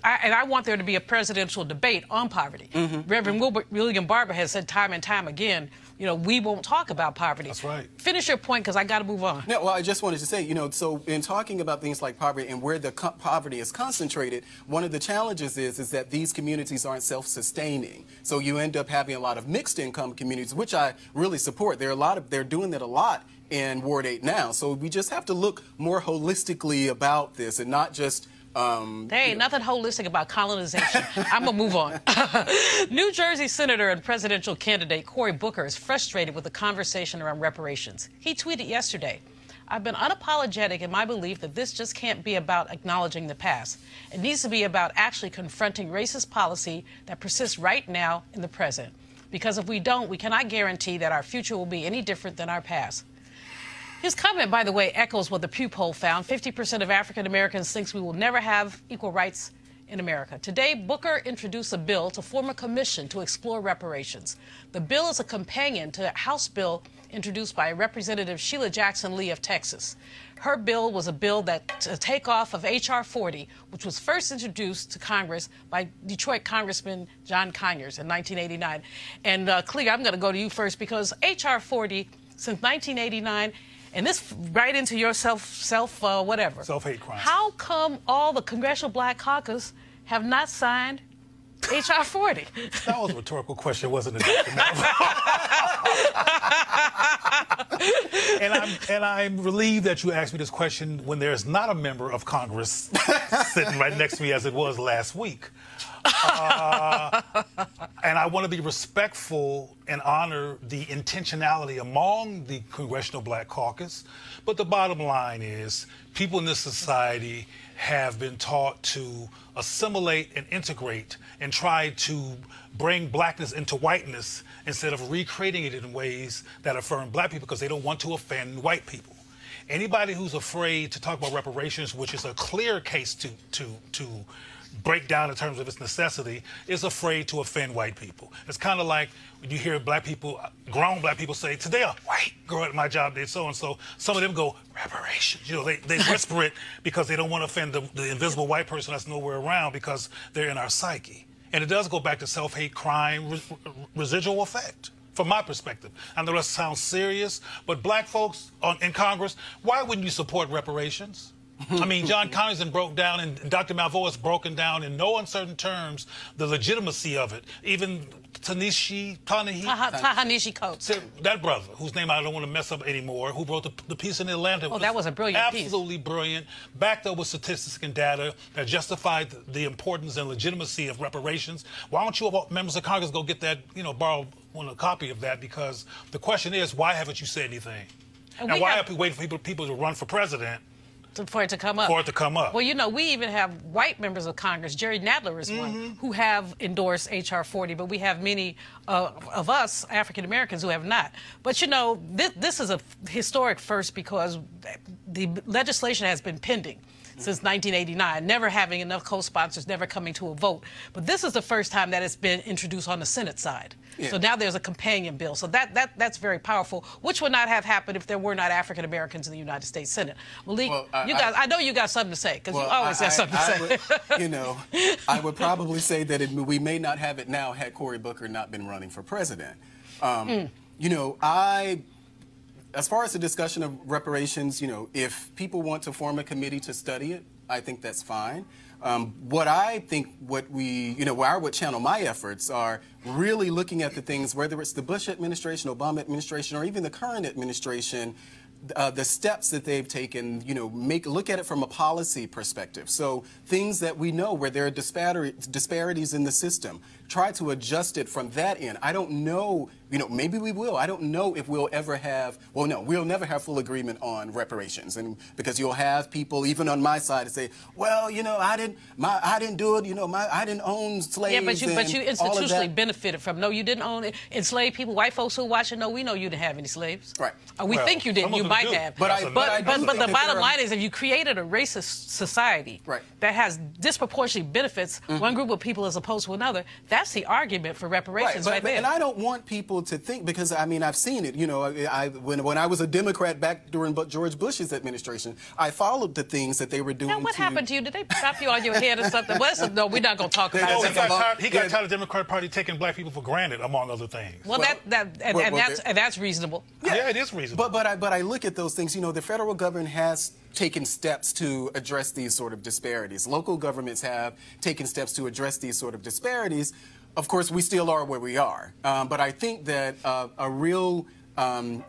I want there to be a presidential debate on poverty. Reverend William Barber has said time and time again, we won't talk about poverty. That's right. Finish your point because I got to move on. No, well, I just wanted to say, so in talking about things like poverty and where the poverty is concentrated, one of the challenges is that these communities aren't self-sustaining. So you end up having a lot of mixed income communities, which I really support. They're doing that a lot in Ward 8 now. So we just have to look more holistically about this and not just there ain't nothing holistic about colonization. I'm going to move on. New Jersey Senator and presidential candidate Cory Booker is frustrated with the conversation around reparations. He tweeted yesterday, I've been unapologetic in my belief that this just can't be about acknowledging the past. It needs to be about actually confronting racist policy that persists right now in the present. Because if we don't, we cannot guarantee that our future will be any different than our past. His comment, by the way, echoes what the Pew poll found. 50% of African Americans think we will never have equal rights in America. Today, Booker introduced a bill to form a commission to explore reparations. The bill is a companion to a House bill introduced by Representative Sheila Jackson Lee of Texas. Her bill was a bill to take off of H.R. 40, which was first introduced to Congress by Detroit Congressman John Conyers in 1989. And Clea, I'm going to go to you first because H.R. 40, since 1989, and this right into your self-hate crimes. How come all the Congressional Black Caucus have not signed H.R. 40. That was a rhetorical question, wasn't it? and I'm relieved that you asked me this question when there's not a member of Congress sitting right next to me as it was last week. And I want to be respectful and honor the intentionality among the Congressional Black Caucus. But the bottom line is people in this society have been taught to assimilate and integrate and try to bring blackness into whiteness instead of recreating it in ways that affirm black people because they don't want to offend white people. Anybody who's afraid to talk about reparations, which is a clear case to break down in terms of its necessity, is afraid to offend white people. It's kind of like when you hear black people, grown black people say, today a white girl at my job did so-and-so. Some of them go, reparations. You know, they whisper it because they don't want to offend the invisible white person that's nowhere around because they're in our psyche. And it does go back to self-hate, crime, residual effect. From my perspective. I know that sounds serious, but black folks in Congress, why wouldn't you support reparations? I mean, John Connors broke down, and Dr. Malveaux has broken down in no uncertain terms the legitimacy of it. Even Ta-Nehisi Coates. That brother, whose name I don't want to mess up anymore, who wrote the piece in Atlanta. Oh, that was a brilliant piece. Absolutely brilliant. Backed up with statistics and data that justified the importance and legitimacy of reparations. Why don't you members of Congress go get that, borrow a copy of that? Because the question is, why haven't you said anything? And why are we waiting for people to run for president? For it to come up. For it to come up. Well, we even have white members of Congress. Jerry Nadler is one who have endorsed H.R. 40, but we have many of us, African Americans, who have not. But, this is a historic first because the legislation has been pending since 1989, never having enough co-sponsors, never coming to a vote. But this is the first time that it's been introduced on the Senate side. Yeah. So now there's a companion bill. So that's very powerful, which would not have happened if there were not African Americans in the United States Senate. Malik, I know you got something to say, because you always have something to say. I would probably say that we may not have it now had Cory Booker not been running for president. As far as the discussion of reparations, if people want to form a committee to study it, I think that's fine. What I think where I would channel my efforts are really looking at the things, whether it's the Bush administration, Obama administration, or even the current administration, the steps that they've taken, look at it from a policy perspective. So things that we know where there are disparities in the system, try to adjust it from that end. I don't know, maybe we will. I don't know if we'll ever have, we'll never have full agreement on reparations. And because you'll have people, even on my side, to say, well, I didn't do it, I didn't own slaves. Yeah, but you institutionally benefited from, no, you didn't own it. Enslaved people, white folks who are watching, no, we know you didn't have any slaves. Right. We think you didn't, you might have. But the bottom line is, if you created a racist society that has disproportionately benefits one group of people as opposed to another, that's the argument for reparations right there. And I don't want people to think, because I've seen it. When I was a Democrat back during George Bush's administration, I followed the things that they were doing. Now, what happened to you? Did they stop you on your head or something? No, we're not going to talk about it. He got tired of the Democratic Party taking black people for granted, among other things. Well, that's reasonable. Yeah, it is reasonable. But I look at those things. The federal government has taken steps to address these sort of disparities. Local governments have taken steps to address these sort of disparities. Of course, we still are where we are. But I think that a real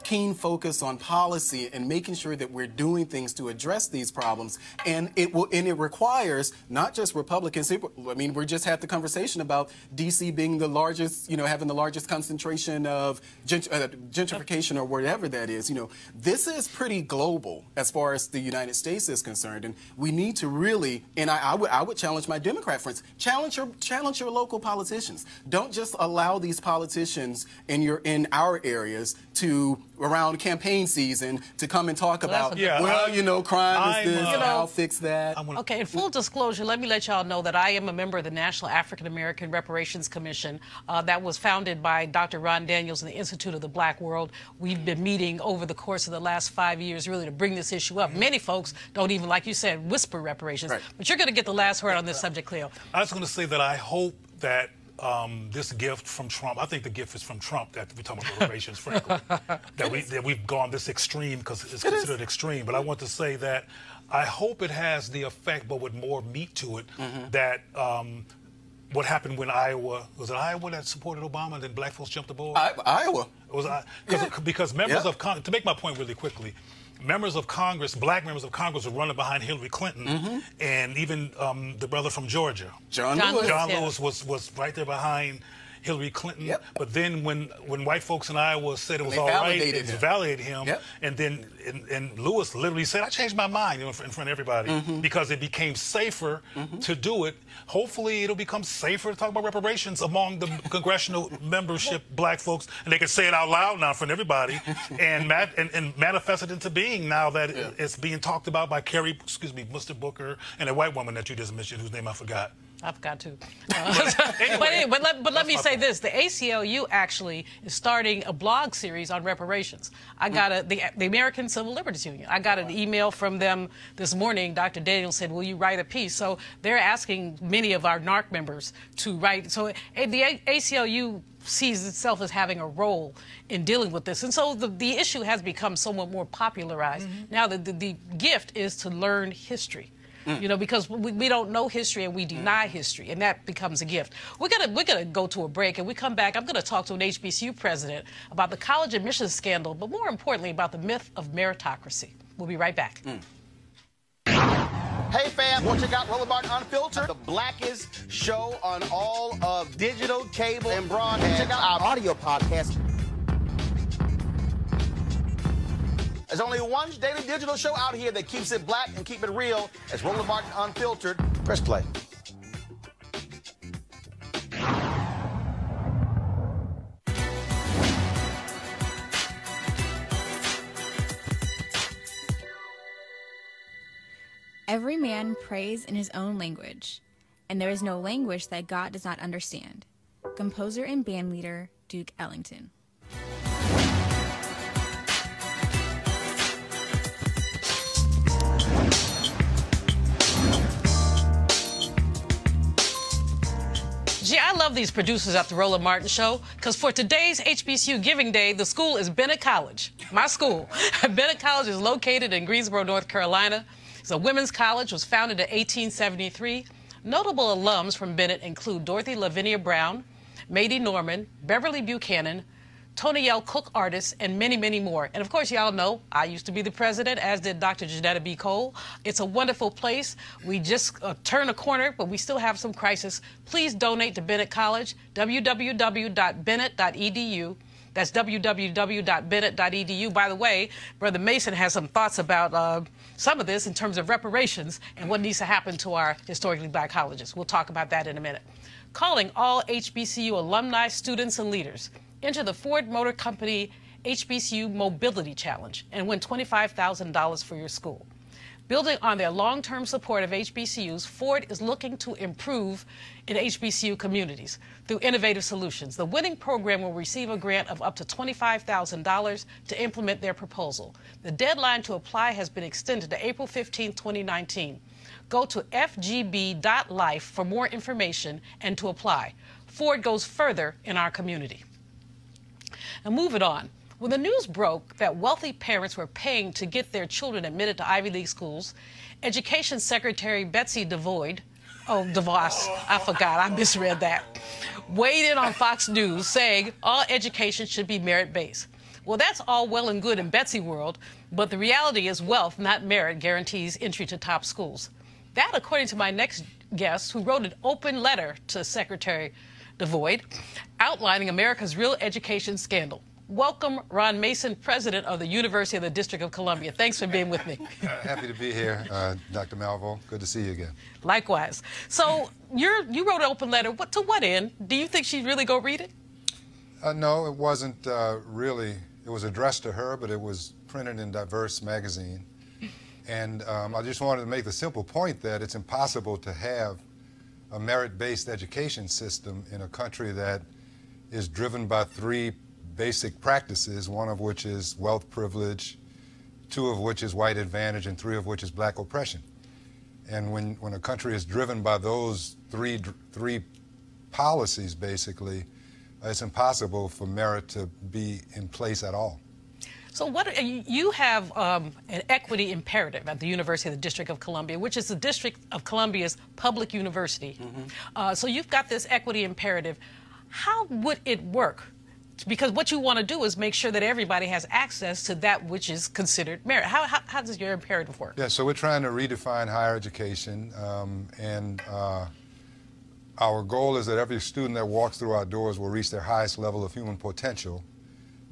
keen focus on policy and making sure that we're doing things to address these problems, and it requires not just Republicans. We just had the conversation about D.C. being the largest, having the largest concentration of gentrification or whatever that is. This is pretty global as far as the United States is concerned, and we need to really. And I would challenge my Democrat friends. Challenge your local politicians. Don't just allow these politicians in our areas to around campaign season to come and talk about, crime is this, I'll fix that. Okay, in full disclosure, let me let y'all know that I am a member of the National African American Reparations Commission that was founded by Dr. Ron Daniels and the Institute of the Black World. We've been meeting over the course of the last 5 years really to bring this issue up. Many folks don't even, like you said, whisper reparations. Right. But you're going to get the last word on this subject, Cleo. I was going to say that I hope that this gift from Trump, I think the gift is from Trump that we're talking about reparations, frankly, that we've gone this extreme because it's considered extreme. But I want to say that I hope it has the effect, but with more meat to it, that what happened when Iowa, was it Iowa that supported Obama and then black folks jumped aboard? Iowa. It was, because members of Congress, to make my point really quickly, members of Congress, black members of Congress were running behind Hillary Clinton, and even the brother from Georgia, John Lewis, was right there behind Hillary Clinton. But then when white folks in Iowa said it was all right, it validated him. And then and Lewis literally said, I changed my mind, in front of everybody, because it became safer to do it. Hopefully it'll become safer to talk about reparations among the congressional membership black folks, and they can say it out loud now in front of everybody, and manifest it into being now that it's being talked about by Mr. Booker, and a white woman that you just mentioned, whose name I forgot. I forgot to. But let me say this. The ACLU actually is starting a blog series on reparations. I got the American Civil Liberties Union. I got an email from them this morning. Dr. Daniel said, will you write a piece? So they're asking many of our NARC members to write. So the ACLU sees itself as having a role in dealing with this. And so the issue has become somewhat more popularized. Now the gift is to learn history. You know, because we don't know history and we deny history, and that becomes a gift. We're gonna go to a break, and we come back. I'm gonna talk to an HBCU president about the college admissions scandal, but more importantly about the myth of meritocracy. We'll be right back. Hey fam, want to check out Rollerball Unfiltered, the blackest show on all of digital, cable, and broadcast. Check out our audio podcast. There's only one daily digital show out here that keeps it black and keep it real. It's Roland Martin Unfiltered. Press play. Every man prays in his own language, and there is no language that God does not understand. Composer and bandleader Duke Ellington. Gee, I love these producers at the Roland Martin Show, because for today's HBCU Giving Day, the school is Bennett College, my school. Bennett College is located in Greensboro, North Carolina. It's a women's college, was founded in 1873. Notable alums from Bennett include Dorothy Lavinia Brown, Mady Norman, Beverly Buchanan, Tony L. Cook artists, and many, many more. And of course, y'all know I used to be the president, as did Dr. Janetta B. Cole. It's a wonderful place. We just turned a corner, but we still have some crisis. Please donate to Bennett College, www.bennett.edu. That's www.bennett.edu. By the way, Brother Mason has some thoughts about some of this in terms of reparations and what needs to happen to our historically black colleges. We'll talk about that in a minute. Calling all HBCU alumni, students, and leaders. Enter the Ford Motor Company HBCU Mobility Challenge and win $25,000 for your school. Building on their long-term support of HBCUs, Ford is looking to improve in HBCU communities through innovative solutions. The winning program will receive a grant of up to $25,000 to implement their proposal. The deadline to apply has been extended to April 15, 2019. Go to fgb.life for more information and to apply. Ford goes further in our community. Now, moving on. When the news broke that wealthy parents were paying to get their children admitted to Ivy League schools, Education Secretary Betsy DeVos, I forgot, I misread that, weighed in on Fox News saying all education should be merit-based. Well, that's all well and good in Betsy world, but the reality is wealth, not merit, guarantees entry to top schools. That, according to my next guest, who wrote an open letter to Secretary DeVos outlining America's real education scandal. Welcome, Ron Mason, president of the University of the District of Columbia. Thanks for being with me. Happy to be here, Dr. Malvo. Good to see you again. Likewise. So you wrote an open letter. To what end? Do you think she'd really go read it? No, it wasn't really. It was addressed to her, but it was printed in Diverse magazine. And I just wanted to make the simple point that it's impossible to have a merit-based education system in a country that is driven by three basic practices, one of which is wealth privilege, two of which is white advantage, and three of which is black oppression. And when a country is driven by those three policies, basically, it's impossible for merit to be in place at all. So what you have an equity imperative at the University of the District of Columbia, which is the District of Columbia's public university. So you've got this equity imperative. How would it work? Because what you want to do is make sure that everybody has access to that which is considered merit. How does your imperative work? Yeah, so we're trying to redefine higher education, and our goal is that every student that walks through our doors will reach their highest level of human potential,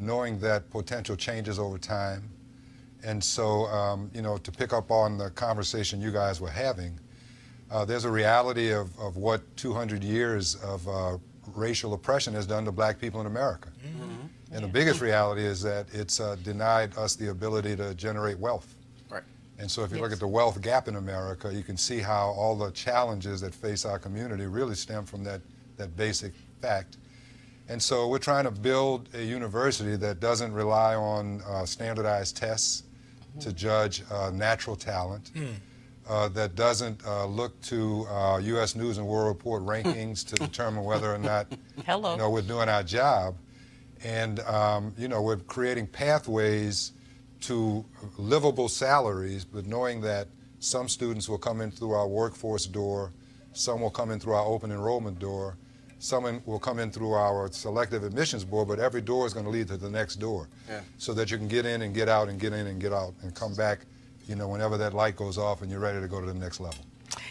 knowing that potential changes over time. And so, you know, to pick up on the conversation you guys were having, there's a reality of what 200 years of racial oppression has done to black people in America. And the biggest reality is that it's denied us the ability to generate wealth. Right. And so if you look at the wealth gap in America, you can see how all the challenges that face our community really stem from that basic fact. And so we're trying to build a university that doesn't rely on standardized tests to judge natural talent, that doesn't look to U.S. News and World Report rankings to determine whether or not you know, we're doing our job. And you know, we're creating pathways to livable salaries, but knowing that some students will come in through our workforce door, some will come in through our open enrollment door, some will come in through our selective admissions board, but every door is going to lead to the next door, so that you can get in and get out and get in and get out and come back, you know, whenever that light goes off and you're ready to go to the next level.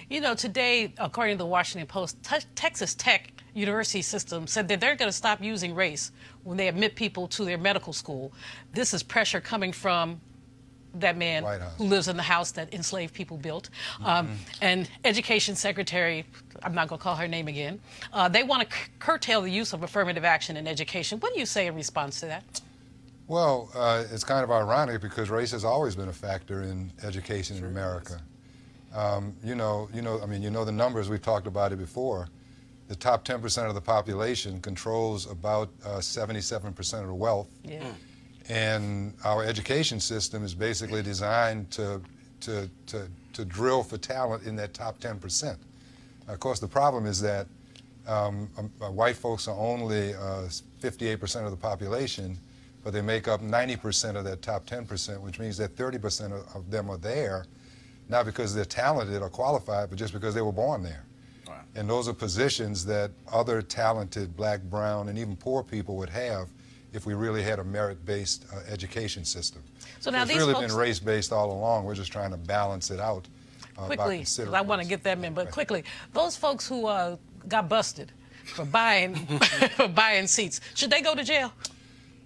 You know, today, according to the Washington Post, Texas Tech University system said that they're going to stop using race when they admit people to their medical school. This is pressure coming from that man who lives in the house that enslaved people built. And Education Secretary, I'm not going to call her name again, they want to curtail the use of affirmative action in education. What do you say in response to that? Well, it's kind of ironic because race has always been a factor in education in America. I mean, you know the numbers, we've talked about it before. The top 10% of the population controls about 77% of the wealth. And our education system is basically designed to drill for talent in that top 10%. Of course, the problem is that white folks are only 58% of the population, but they make up 90% of that top 10%, which means that 30% of them are there, not because they're talented or qualified, but just because they were born there. And those are positions that other talented black, brown, and even poor people would have if we really had a merit-based education system. So now it's really been race-based all along. We're just trying to balance it out. Quickly, because I want to get them in, but quickly, those folks who got busted for buying for buying seats, should they go to jail?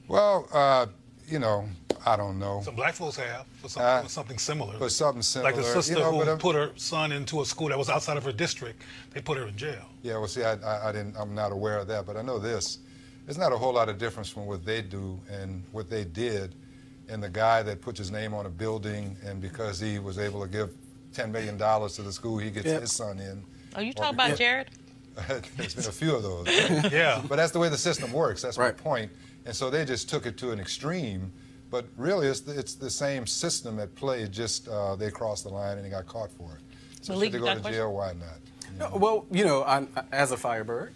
Well, you know, I don't know. Some black folks have for something similar. For something similar. Like the sister who put her son into a school that was outside of her district, they put her in jail. Yeah, well, see, I'm not aware of that, but I know this. There's not a whole lot of difference from what they do and what they did, and the guy that puts his name on a building, and because he was able to give $10 million to the school, he gets his son in. Are you talking about Jared? There's been a few of those. Right? Yeah. But that's the way the system works. That's my point. And so they just took it to an extreme. But really, it's the same system at play, just they crossed the line and they got caught for it. So should they go to jail? Why not? You know? Well, you know, as a Firebird,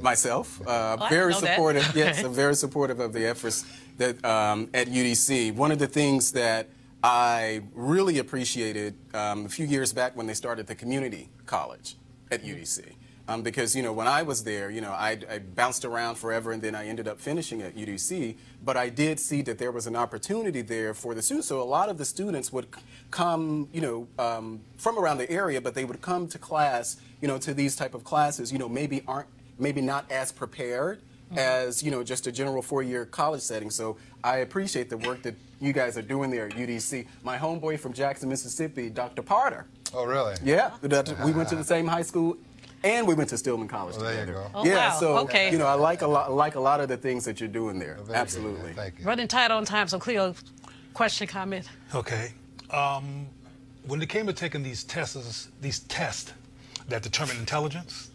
myself, very supportive. Yes, I'm very supportive of the efforts that at UDC. One of the things that I really appreciated a few years back when they started the community college at UDC. Because, you know, when I was there, you know, I bounced around forever and then I ended up finishing at UDC, but I did see that there was an opportunity there for the students. So a lot of the students would come, you know, from around the area, but they would come to class, you know, to these type of classes, you know, maybe not as prepared as, you know, just a general four-year college setting. So I appreciate the work that you guys are doing there at UDC. My homeboy from Jackson, Mississippi, Dr. Parter. Oh, really? Yeah, we went to the same high school. And we went to Stillman College together. There you go. Oh, yeah, wow. so Okay. you know, I like a lot of the things that you're doing there. Absolutely. Good. Thank you. Running tight on time, so Cleo, question, comment. Okay. When it came to taking these tests that determine intelligence,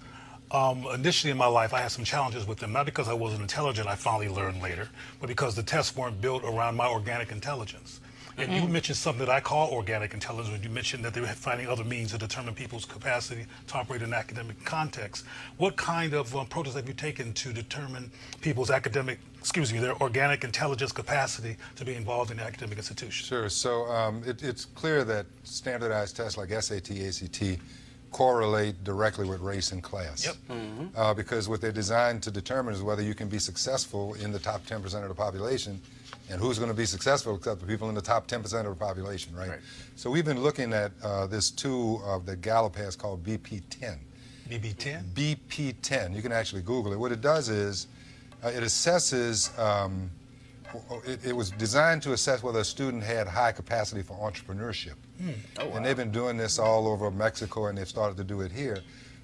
initially in my life I had some challenges with them, not because I wasn't intelligent, I finally learned later, but because the tests weren't built around my organic intelligence. And you mentioned something that I call organic intelligence. You mentioned that they're finding other means to determine people's capacity to operate in an academic context. What kind of approaches have you taken to determine people's their organic intelligence capacity to be involved in the academic institution? Sure. So it's clear that standardized tests like SAT, ACT correlate directly with race and class. Yep. Because what they're designed to determine is whether you can be successful in the top 10% of the population, and who's going to be successful except the people in the top 10% of the population, right? So we've been looking at this tool that Gallup has called BP10. BB10? BP10. You can actually Google it. What it does is it assesses, it was designed to assess whether a student had high capacity for entrepreneurship. Oh, wow. And they've been doing this all over Mexico, and they've started to do it here.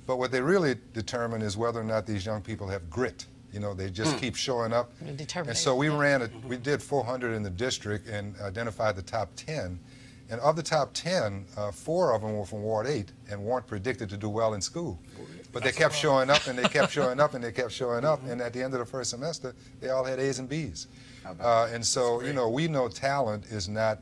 But what they really determine is whether or not these young people have grit. You know, they just keep showing up. And so we we did 400 in the district and identified the top 10. And of the top 10, 4 of them were from Ward 8 and weren't predicted to do well in school. But they kept showing up, and they kept showing up, and they kept showing up. And at the end of the first semester, they all had A's and B's. And so, you know, we know talent is not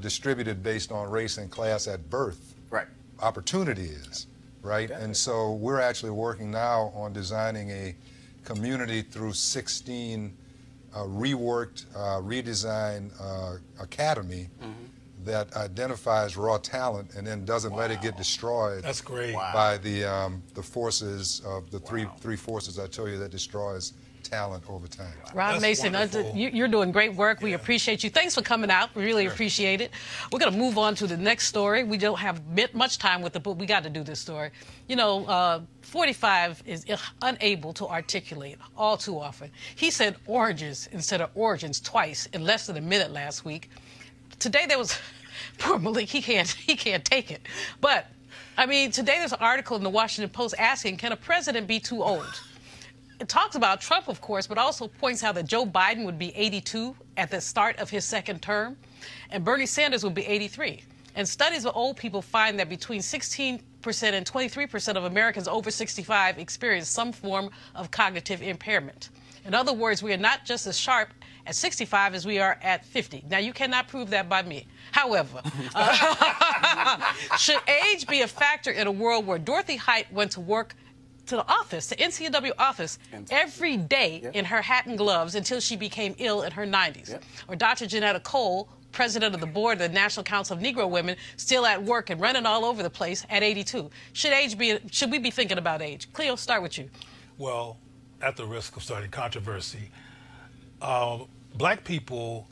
distributed based on race and class at birth. Right. Opportunity is, right? And so we're actually working now on designing a community through 16 reworked, redesigned academy that identifies raw talent and then doesn't let it get destroyed. That's great. By the forces of the three forces I told you that destroys talent over time. Ron Mason, you're doing great work. We appreciate you. Thanks for coming out. We really appreciate it. We're going to move on to the next story. We don't have much time with it, but we got to do this story. You know, 45 is unable to articulate all too often. He said oranges instead of origins twice in less than a minute last week. Today there was, poor Malik, he can't take it. But, I mean, today there's an article in the Washington Post asking, can a president be too old? It talks about Trump, of course, but also points out that Joe Biden would be 82 at the start of his second term, and Bernie Sanders would be 83. And studies of old people find that between 16% and 23% of Americans over 65 experience some form of cognitive impairment. In other words, we are not just as sharp at 65 as we are at 50. Now, you cannot prove that by me. However, should age be a factor in a world where Dorothy Height went to work to the office, the NCAW office, every day in her hat and gloves until she became ill in her 90s? Or Dr. Janetta Cole, president of the board of the National Council of Negro Women, still at work and running all over the place at 82? Should we be thinking about age? Cleo, start with you. Well, at the risk of starting controversy, black people,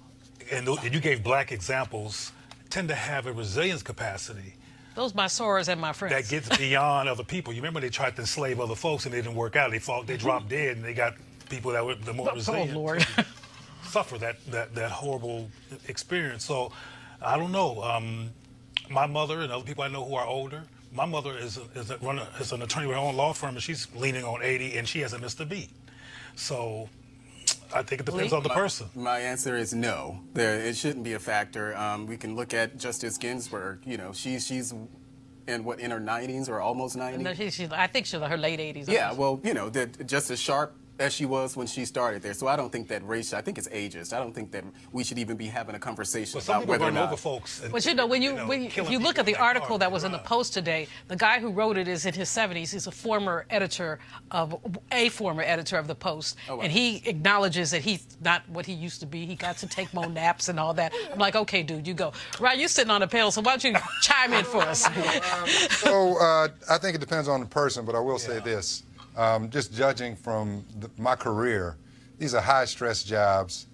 and you gave black examples, tend to have a resilience capacity. Those my sorors and my friends. That gets beyond other people. You remember they tried to enslave other folks and they didn't work out. They dropped dead, and they got people that were the more resilient. Oh, Lord. Suffer that horrible experience. So I don't know. My mother and other people I know who are older, my mother is an attorney with her own law firm, and she's leaning on 80, and she hasn't missed a beat. So I think it depends on the person. My answer is no. It shouldn't be a factor. We can look at Justice Ginsburg. You know, she's in her 90s or almost 90s. No, I think she's in her late 80s. Yeah, well, you know, just as sharp as she was when she started there. So I don't think that race, I think it's ageist. I don't think that we should even be having a conversation about whether or not. Over folks. But you know, if you look at the article that was in the Post today, the guy who wrote it is in his 70s. He's a former editor of the Post, and he acknowledges that he's not what he used to be. He got to take more naps and all that. I'm like, okay, dude, you go. Ryan, you're sitting on the panel, so why don't you chime in for us? So I think it depends on the person, but I will say this. Just judging from my career, these are high-stress jobs.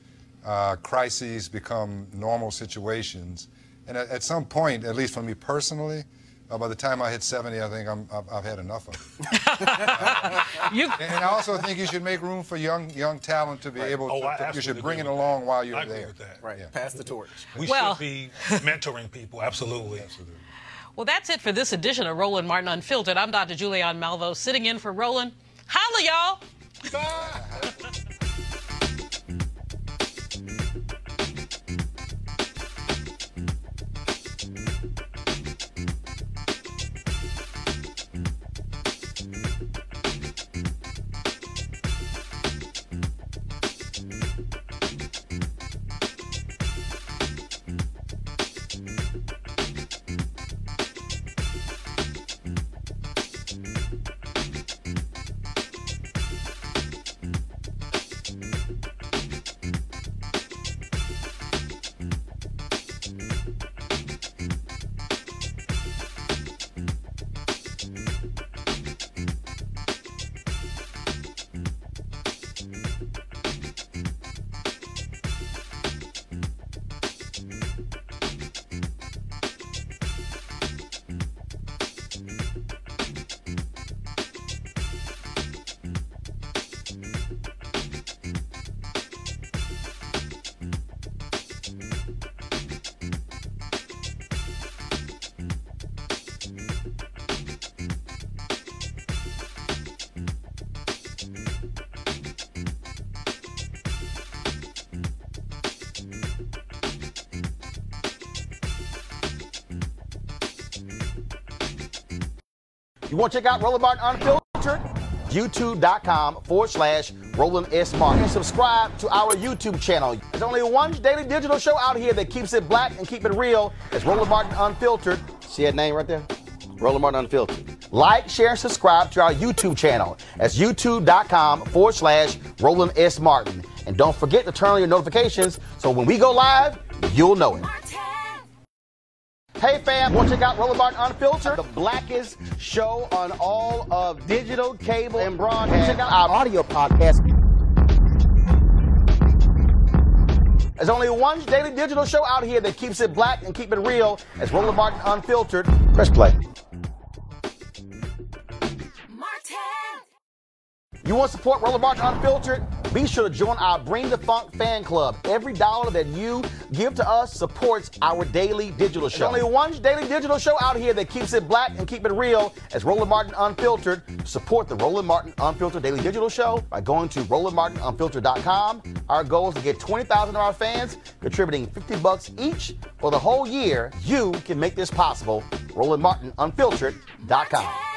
Crises become normal situations. And at some point, at least for me personally, by the time I hit 70, I think I've had enough of it. And I also think you should make room for young talent to be able to. You should bring it along while you're there. Agree with that. Right. Yeah. Pass the torch. We should be mentoring people. Absolutely. Absolutely. Well, that's it for this edition of Roland Martin Unfiltered. I'm Dr. Julianne Malvo, sitting in for Roland. Holla, y'all! You want to check out Roland Martin Unfiltered? YouTube.com/Roland S. Martin. And subscribe to our YouTube channel. There's only one daily digital show out here that keeps it black and keep it real. It's Roland Martin Unfiltered. See that name right there? Roland Martin Unfiltered. Like, share, and subscribe to our YouTube channel. That's YouTube.com/Roland S. Martin. And don't forget to turn on your notifications so when we go live, you'll know it. Hey fam, want to check out Roland Martin Unfiltered? The blackest show on all of digital, cable, and broadcast. Check out our audio podcast. There's only one daily digital show out here that keeps it black and keep it real. It's Roland Martin Unfiltered. Press play. You want to support Roland Martin Unfiltered? Be sure to join our Bring the Funk fan club. Every dollar that you give to us supports our daily digital show. There's only one daily digital show out here that keeps it black and keep it real. It's Roland Martin Unfiltered. Support the Roland Martin Unfiltered daily digital show by going to RolandMartinUnfiltered.com. Our goal is to get 20,000 of our fans contributing $50 each for the whole year. You can make this possible. RolandMartinUnfiltered.com.